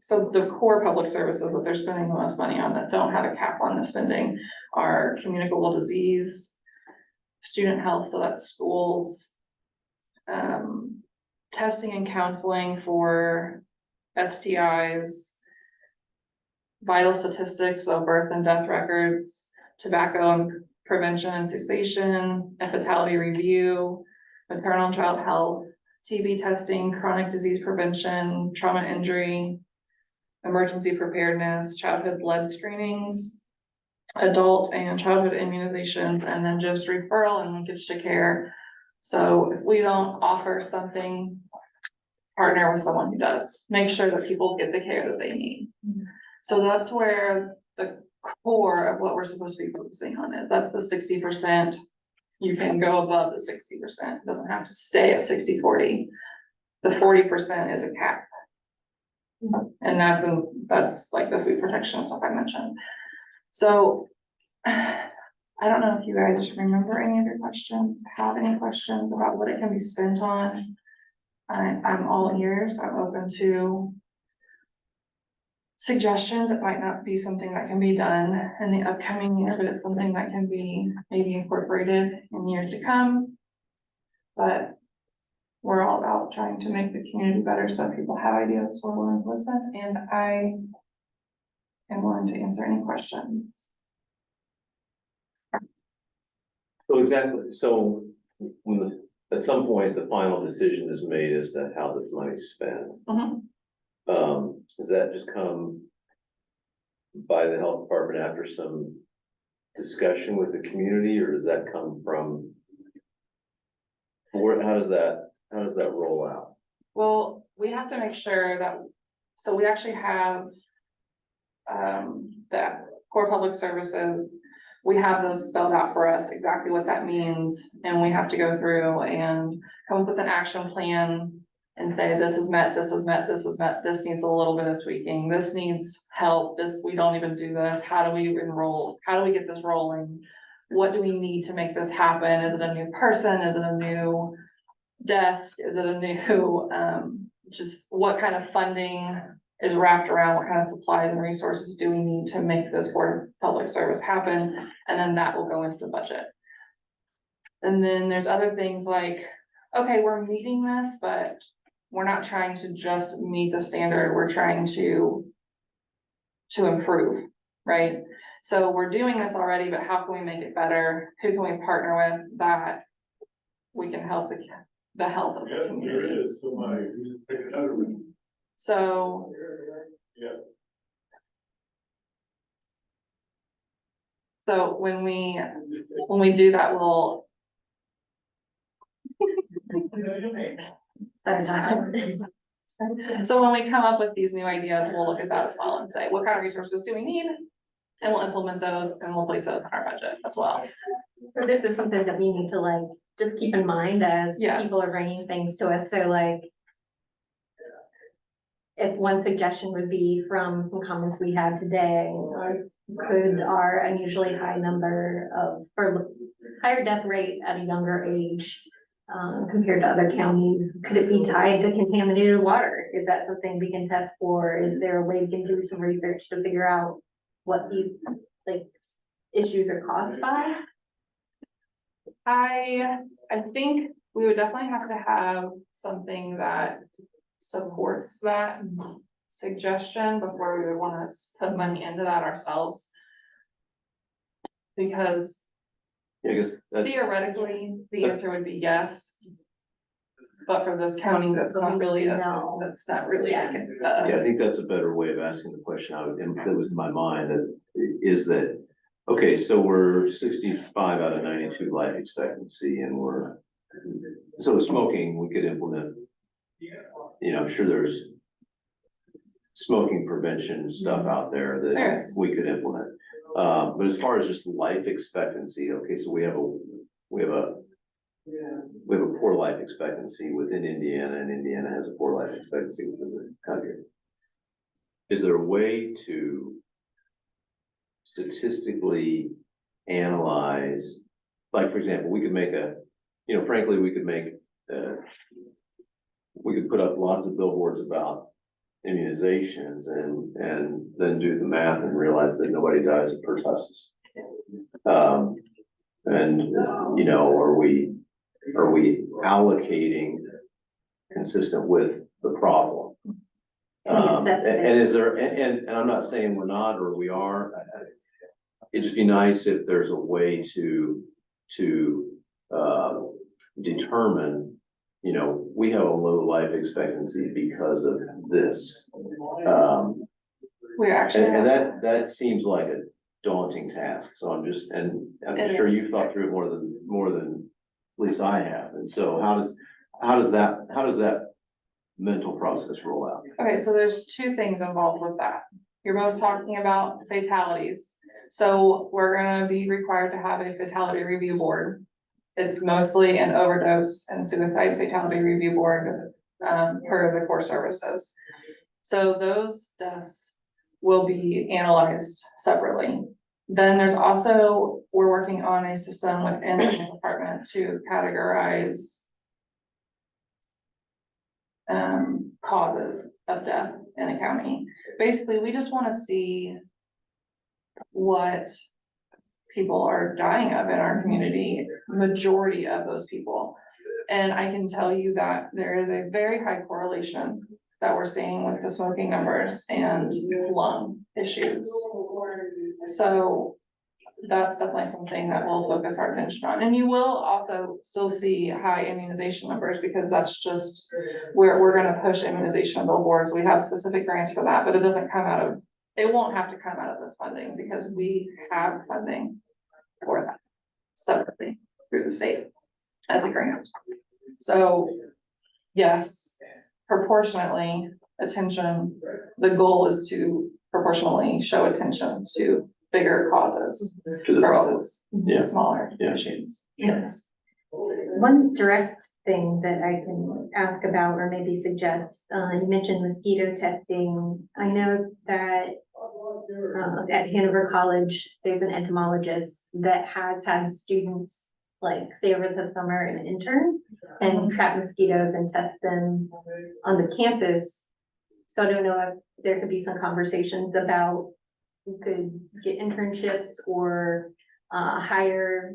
so the core public services that they're spending the most money on that don't have a cap on the spending are communicable disease, student health, so that's schools, testing and counseling for STIs, vital statistics, so birth and death records, tobacco and prevention and cessation, and fatality review, maternal and child health, TB testing, chronic disease prevention, trauma injury, emergency preparedness, childhood blood screenings, adult and childhood immunizations, and then just referral and linkage to care. So if we don't offer something, partner with someone who does. Make sure that people get the care that they need. So that's where the core of what we're supposed to be focusing on is. That's the 60%. You can go above the 60%. It doesn't have to stay at 60-40. The 40% is a cap. And that's like the food protection stuff I mentioned. So I don't know if you guys remember any of your questions, have any questions about what it can be spent on. I'm all ears. I'm open to suggestions. It might not be something that can be done in the upcoming year, but it's something that can be maybe incorporated in years to come. But we're all about trying to make the community better. So if people have ideas, we're willing to listen, and I am willing to answer any questions. So exactly, so when at some point, the final decision is made as to how this money is spent. Does that just come by the health department after some discussion with the community, or does that come from, or how does that roll out? Well, we have to make sure that, so we actually have that core public services. We have those spelled out for us, exactly what that means, and we have to go through and come up with an action plan and say, this is met, this is met, this is met, this needs a little bit of tweaking, this needs help, this, we don't even do this, how do we enroll, how do we get this rolling? What do we need to make this happen? Is it a new person? Is it a new desk? Is it a new, just what kind of funding is wrapped around, what kind of supplies and resources do we need to make this core public service happen? And then that will go into the budget. And then there's other things like okay, we're meeting this, but we're not trying to just meet the standard, we're trying to improve, right? So we're doing this already, but how can we make it better? Who can we partner with that we can help the health of the community? So. So when we do that, we'll. So when we come up with these new ideas, we'll look at that as well and say, what kind of resources do we need? And we'll implement those and we'll place those in our budget as well. So this is something that we need to like, just keep in mind as Yes. people are bringing things to us, so like. If one suggestion would be from some comments we had today, could our unusually high number of, or higher death rate at a younger age, compared to other counties, could it be tied to contaminated water? Is that something we can test for? Is there a way we can do some research to figure out what these, like, issues are caused by? I think we would definitely have to have something that supports that suggestion before we would want to put money into that ourselves. Because I guess that's, theoretically, the answer would be yes. But for this county, that's not really, No. that's not really, Yeah. yeah, I think that's a better way of asking the question. That was in my mind, is that, okay, so we're 65 out of 92 life expectancy and so smoking, we could implement, I'm sure there's smoking prevention stuff out there There that is. we could implement. But as far as just life expectancy, okay, so we have a poor life expectancy within Indiana, and Indiana has a poor life expectancy within the country. Is there a way to statistically analyze, like, for example, we could make frankly, we could put up lots of billboards about immunizations and then do the math and realize that nobody dies of pertussis. Are we allocating consistent with the problem? Can we assess it? And is there, and I'm not saying we're not, or we are, it'd just be nice if there's a way to determine, we have a low life expectancy because of this. We actually. And that seems like a daunting task, so I'm sure you've thought through it more than at least I have, and so how does that mental process roll out? Okay, so there's two things involved with that. You're both talking about fatalities. So we're gonna be required to have a fatality review board. It's mostly an overdose and suicide fatality review board, per the core services. So those deaths will be analyzed separately. Then there's also, we're working on a system within the department to categorize causes of death in the county. Basically, we just want to see what people are dying of in our community, majority of those people. And I can tell you that there is a very high correlation that we're seeing with the smoking numbers and lung issues. So that's definitely something that we'll focus our attention on. And you will also still see high immunization numbers, because that's just where we're gonna push immunization billboards. We have specific grants for that, but it doesn't come out of, it won't have to come out of this funding, because we have funding for that separately through the state as a grant. So yes, proportionately attention, the goal is to proportionally show attention to bigger causes To the problem. versus Yeah. smaller Yeah. issues. Yes. One direct thing that I can ask about or maybe suggest, you mentioned mosquito testing. I know that at Hanover College, there's an entomologist that has had students like stay over the summer and intern and trap mosquitoes and test them on the campus. So I don't know if there could be some conversations about, we could get internships or hire,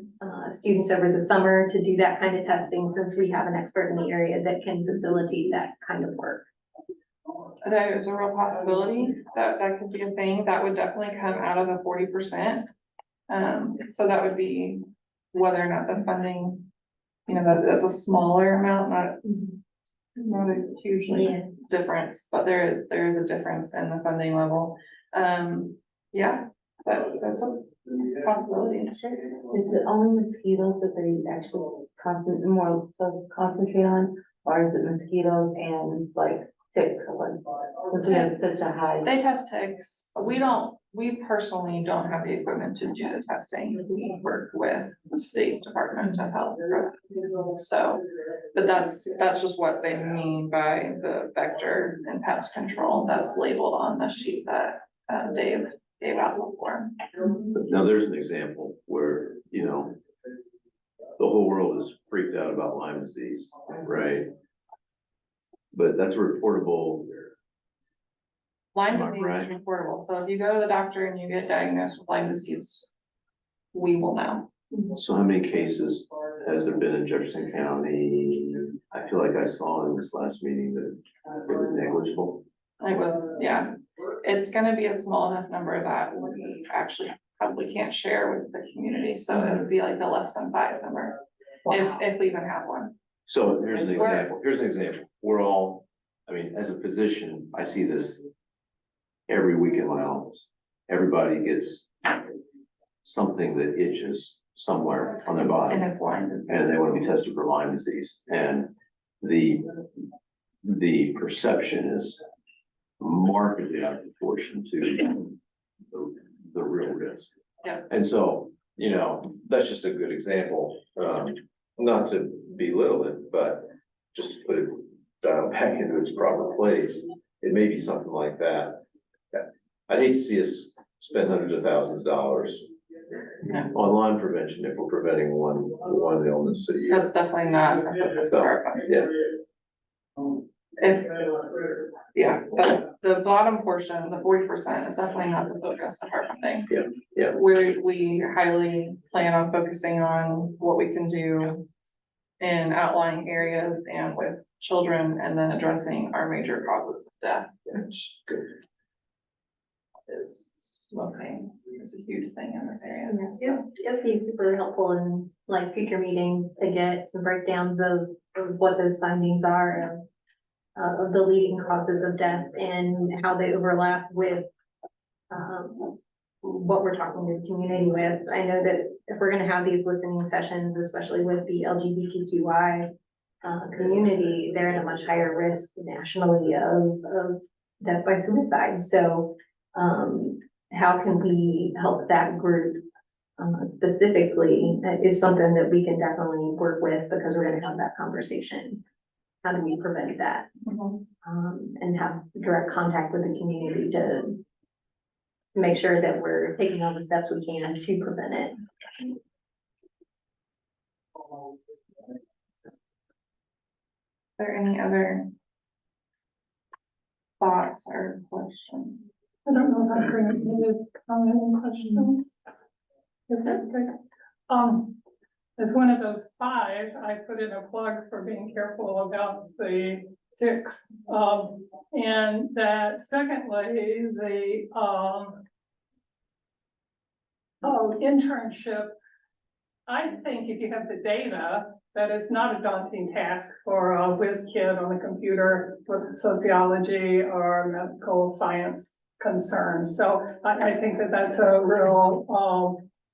students over the summer to do that kind of testing, since we have an expert in the area that can facilitate that kind of work. There's a real possibility that that could be a thing. That would definitely come out of the 40%. So that would be whether or not the funding, you know, that's a smaller amount, not a hugely Yeah. difference, but there is a difference in the funding level. Yeah, that's a possibility. Is it only mosquitoes that they actually concentrate on, or is it mosquitoes and like ticks? Because we have such a high. They test ticks. We personally don't have the equipment to do the testing. We work with the state Department of Health. So, but that's just what they mean by the vector and pest control that's labeled on the sheet that Dave gave out before. Now, there's an example where, you know, the whole world is freaked out about Lyme disease, right? But that's reportable. Lyme Am I disease is right? reportable, so if you go to the doctor and you get diagnosed with Lyme disease, we will know. So how many cases has there been in Jefferson County? I feel like I saw in this last meeting that it was negligible. It was, yeah, it's gonna be a small enough number that we actually probably can't share with the community, so it would be like a less than 5 number. If we even have one. So here's an example, we're all, I mean, as a physician, I see this every week in my office. Everybody gets something that itches somewhere on their body, And it's Lyme disease. and they want to be tested for Lyme disease, and the perception is markedly out of proportion to the real risk. Yes. And so, you know, that's just a good example, not to belittle it, but just to put it dial back into its proper place. It may be something like that. I'd hate to see us spend hundreds of thousands of dollars Yeah. on Lyme prevention if we're preventing one illness a year. That's definitely not. a focus of our fund. Yeah. If, yeah, the bottom portion, the 40% is definitely not the focus of our funding. Yeah. We highly plan on focusing on what we can do in outlying areas and with children, and then addressing our major causes of death, which is smoking is a huge thing in this area. It'd be super helpful in like future meetings to get some breakdowns of what those findings are of the leading causes of death and how they overlap with what we're talking to the community with. I know that if we're gonna have these listening sessions, especially with the LGBTQI community, they're at a much higher risk nationally of death by suicide. So how can we help that group specifically is something that we can definitely work with, because we're gonna have that conversation. How do we prevent that? And have direct contact with the community to make sure that we're taking all the steps we can to prevent it. Are there any other thoughts or questions? I don't know if I'm going to need comment questions. Is that good? As one of those 5, I put in a plug for being careful about the ticks. And that secondly, the internship, I think if you have the data, that is not a daunting task for a whiz kid on the computer with sociology or medical science concerns. So I think that that's a real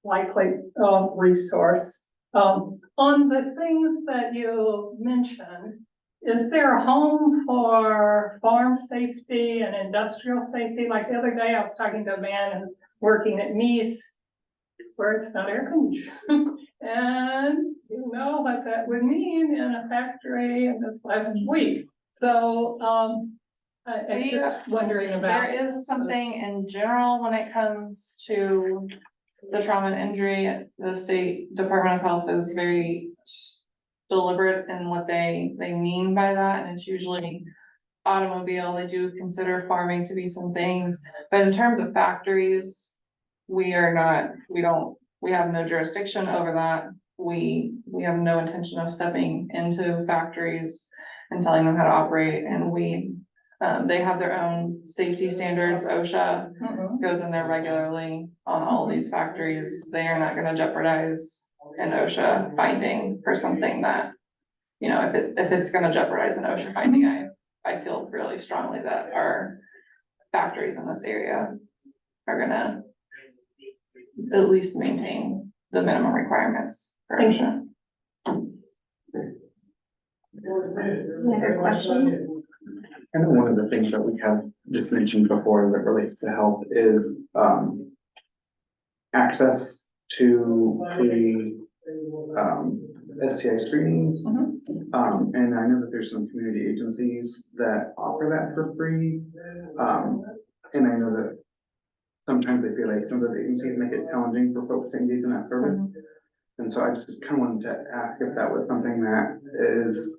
likely resource. On the things that you mentioned, is there a home for farm safety and industrial safety? Like the other day, I was talking to a man who's working at Nice, where it's not air conditioned. And you know what that would mean in a factory in this last week. So I'm just wondering about. There is something in general when it comes to the trauma and injury. The state Department of Health is very deliberate in what they mean by that, and it's usually automobile. They do consider farming to be some things, but in terms of factories, we don't we have no jurisdiction over that. We have no intention of stepping into factories and telling them how to operate, and they have their own safety standards. OSHA goes in there regularly on all these factories. They are not gonna jeopardize an OSHA finding for something that, you know, if it's gonna jeopardize an OSHA finding, I feel really strongly that our factories in this area are gonna at least maintain the minimum requirements for OSHA. Any other questions? I know one of the things that we have just mentioned before that relates to health is, access to free, STI screenings. And I know that there's some community agencies that offer that for free. And I know that sometimes they feel like some of the agencies make it challenging for folks to engage in that service. And so I just kind of wanted to ask if that was something that is,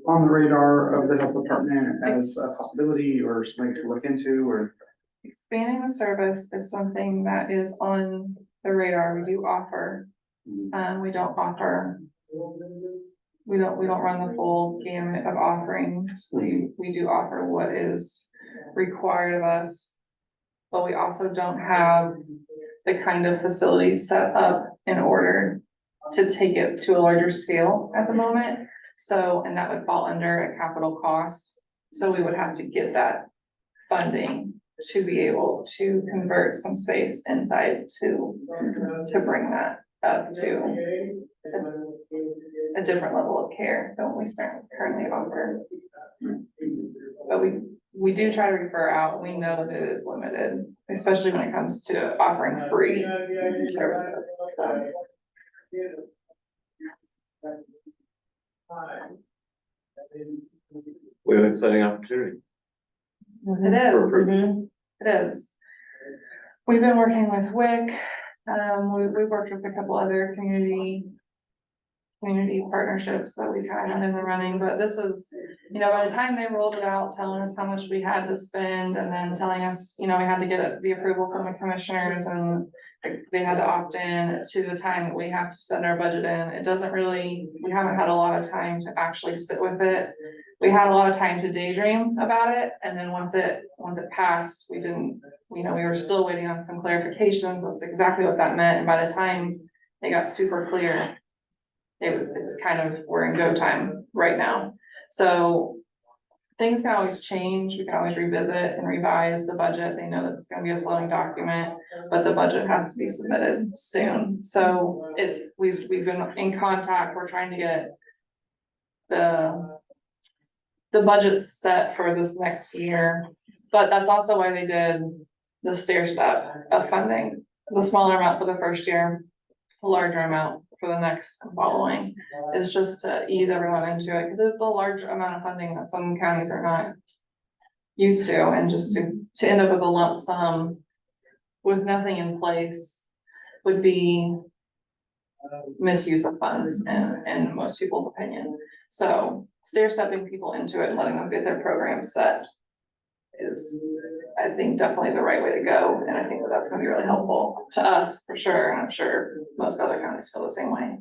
on the radar of the health department as a possibility or something to look into, or. Expanding the service is something that is on the radar. We do offer, we don't run the full gamut of offerings. We do offer what is required of us, but we also don't have the kind of facilities set up in order to take it to a larger scale at the moment. So, and that would fall under a capital cost. So we would have to get that funding to be able to convert some space inside to bring that up to a different level of care than we currently offer. But we do try to refer out. We know that it is limited, especially when it comes to offering free services. So. We have an exciting opportunity. It is. It is. We've been working with WIC. We've worked with a couple other community partnerships that we kind of have in the running, but this is, you know, by the time they rolled it out, telling us how much we had to spend and then telling us, you know, we had to get the approval from the commissioners and they had to opt in to the time that we have to send our budget in. It doesn't really, we haven't had a lot of time to actually sit with it. We had a lot of time to daydream about it. And then once it passed, we didn't, you know, we were still waiting on some clarifications. That's exactly what that meant. And by the time they got super clear, it's kind of, we're in go time right now. So things can always change. We can always revisit and revise the budget. They know that it's gonna be a flowing document, but the budget has to be submitted soon. So we've been in contact. We're trying to get the budget set for this next year, but that's also why they did the stair step of funding, the smaller amount for the first year, a larger amount for the next following, is just to ease everyone into it, because it's a large amount of funding that some counties are not used to, and just to end up with a lump sum with nothing in place would be misuse of funds in most people's opinion. So stair stepping people into it and letting them get their program set is, I think, definitely the right way to go. And I think that that's gonna be really helpful to us for sure. And I'm sure most other counties feel the same way.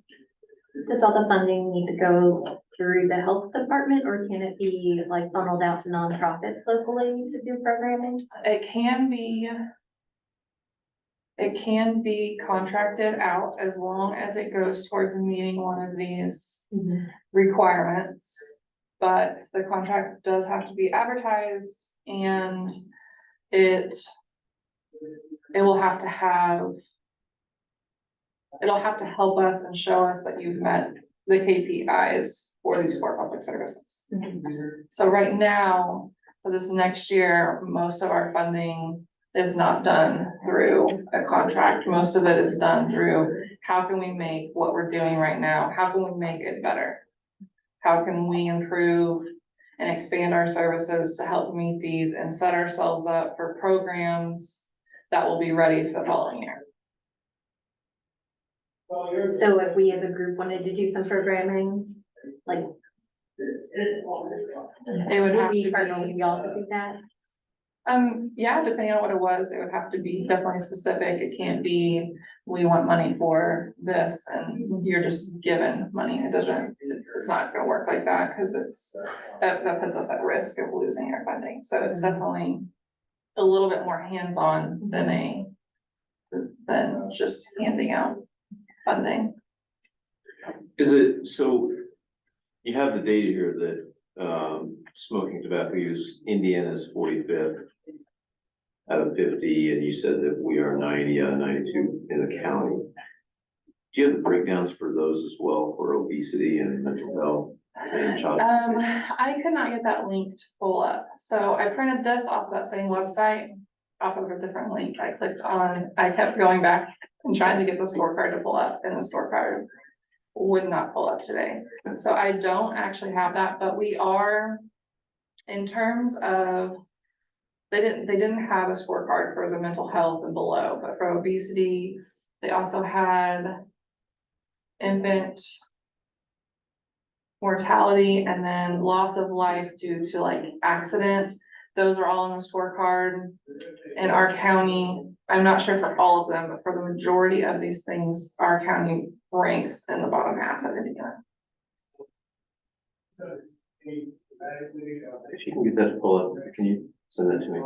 Does all the funding need to go through the health department, or can it be like funneled out to nonprofits locally to do programming? It can be contracted out as long as it goes towards meeting one of these requirements. But the contract does have to be advertised, and it'll have to help us and show us that you've met the KPIs for these core public services. So right now, for this next year, most of our funding is not done through a contract. Most of it is done through, how can we make what we're doing right now? How can we make it better? How can we improve and expand our services to help meet these and set ourselves up for programs that will be ready for the following year? So if we as a group wanted to do some programming, like, It would have we to partner with be, y'all to do that? Yeah, depending on what it was, it would have to be definitely specific. It can't be, we want money for this and you're just given money. It doesn't, it's not gonna work like that, cause that puts us at risk of losing our funding. So it's definitely a little bit more hands-on than just handing out funding. Is it, so you have the data here that, smoking tobacco use, Indiana's 45th out of 50, and you said that we are 90 out of 92 in the county. Do you have the breakdowns for those as well, for obesity and mental health and child? I could not get that link to pull up, so I printed this off of that same website, off of a different link. I clicked on, I kept going back and trying to get the scorecard to pull up, and the scorecard would not pull up today. So I don't actually have that, but we are, in terms of, they didn't have a scorecard for the mental health and below, but for obesity, they also had infant mortality and then loss of life due to like accident. Those are all in the scorecard. In our county, I'm not sure for all of them, but for the majority of these things, our county ranks in the bottom half of Indiana. If you can get that to pull up, can you send that to me?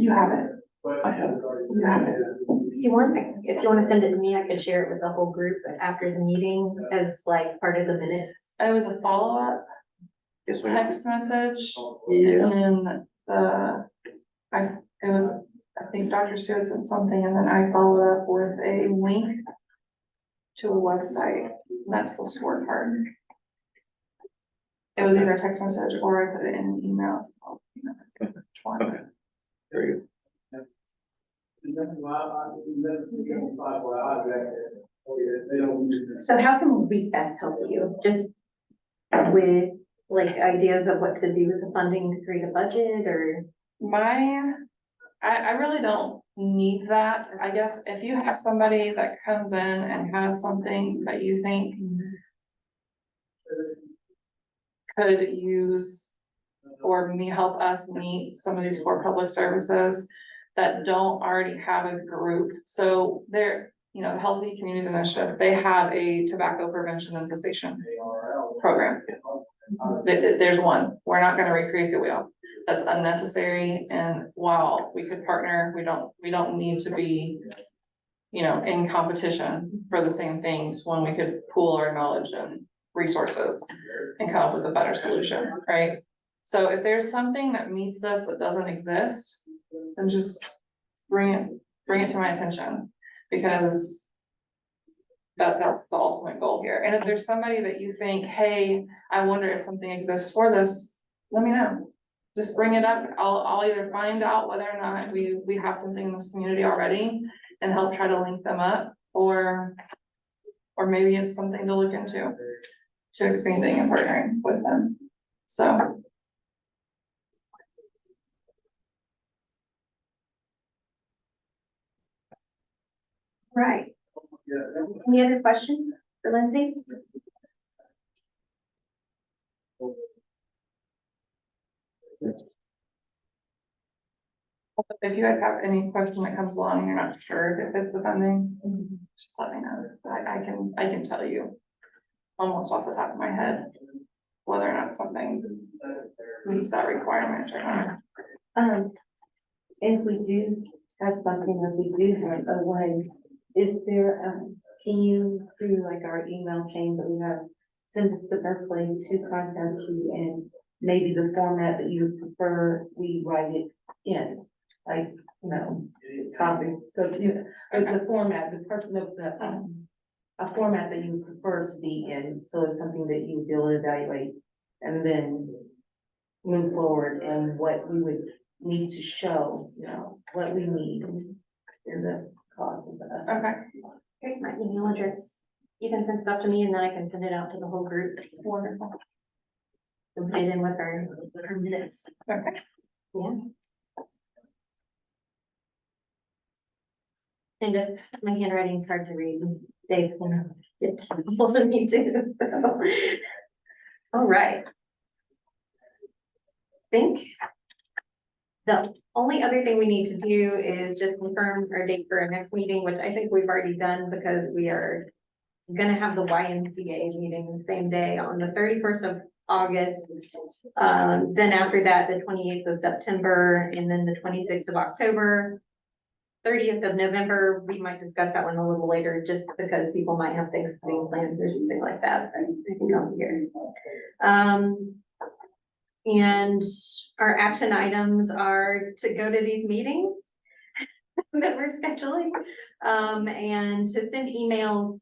You have it. I have it. You have it. If you wanna send it to me, I can share it with the whole group after the meeting as like part of the minutes. It was a follow-up Yes, I text message. Yeah. And I think Dr. Stewart sent something, and then I followed up with a link to a website. That's the scorecard. It was either a text message or I put it in an email. Which one? Okay. Very good. So how can we best help you? Just with like ideas of what to do with the funding to create a budget or? I really don't need that. I guess if you have somebody that comes in and has something that you think could use or help us meet some of these core public services that don't already have a group. So they're, the Healthy Communities Initiative, they have a tobacco prevention and cessation program. There's one. We're not gonna recreate the wheel. That's unnecessary, and while we could partner, we don't need to be, in competition for the same things when we could pool our knowledge and resources and come up with a better solution, right? So if there's something that meets this that doesn't exist, then just bring it to my attention, because that's the ultimate goal here. And if there's somebody that you think, hey, I wonder if something exists for this, let me know. Just bring it up. I'll either find out whether or not we have something in this community already and help try to link them up, or maybe it's something to look into to expanding and partnering with them. So. Right. Any other questions for Lindsay? If you guys have any question that comes along and you're not sure if it's the funding, just let me know. I can tell you almost off the top of my head whether or not something meets that requirement or not. If we do have something that we do have a way, is there, can you, through like our email chain that we have, send us the best way to contact you, and maybe the format that you would prefer we write it in, like, topic, so, or the format, the person of the, a format that you would prefer to be in, so it's something that you would be able to evaluate and then move forward, and what we would need to show, what we need in the cost of that. Okay. Here's my email address. You can send stuff to me and then I can send it out to the whole group. Wonderful. And put it in with our minutes. Okay. Yeah. And if my handwriting's hard to read, Dave can get hold of me too. So. All right. I think the only other thing we need to do is just confirm our date for our next meeting, which I think we've already done because we are gonna have the YMCA meeting the same day on the 31st of August. Then after that, the 28th of September, and then the 26th of October. 30th of November, we might discuss that one a little later, just because people might have Thanksgiving plans or something like that. I think I'll be here. And our action items are to go to these meetings that we're scheduling, and to send emails,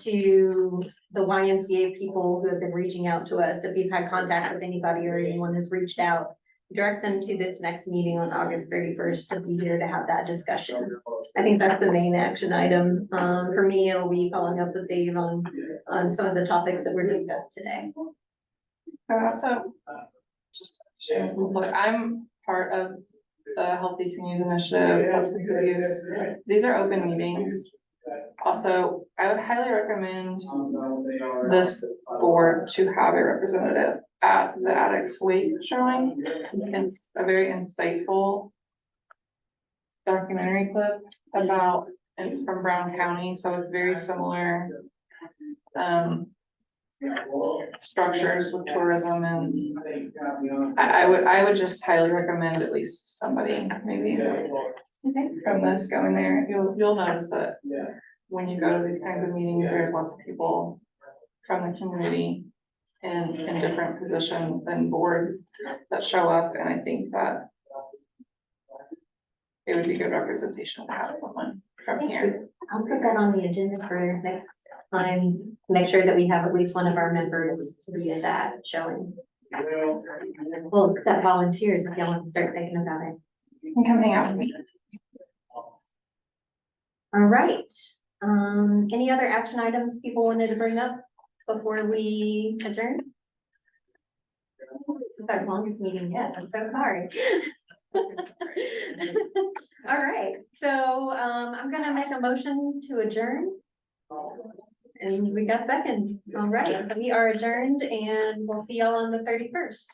to the YMCA people who have been reaching out to us. If you've had contact with anybody or anyone has reached out, direct them to this next meeting on August 31st to be here to have that discussion. I think that's the main action item. For me, it'll be following up with Dave on some of the topics that were discussed today. Also, just share some, look, I'm part of the Healthy Communities Initiative, substance abuse. These are open meetings. Also, I would highly recommend this board to have a representative at the Addicts Week showing. It's a very insightful documentary clip about, it's from Brown County, so it's very similar structures with tourism, and I would just highly recommend at least somebody maybe from this going there. You'll notice that when you go to these kinds of meetings, there's lots of people from the community in different positions and boards that show up, and I think that it would be good representation to have someone from here. I'll put that on the agenda for next time, make sure that we have at least one of our members to be at that showing. Well, except volunteers, if y'all want to start thinking about it. You can come hang out with me. All right, any other action items people wanted to bring up before we adjourn? This is our longest meeting yet, I'm so sorry. All right, so I'm gonna make a motion to adjourn. And we got seconds. All right, so we are adjourned, and we'll see y'all on the 31st.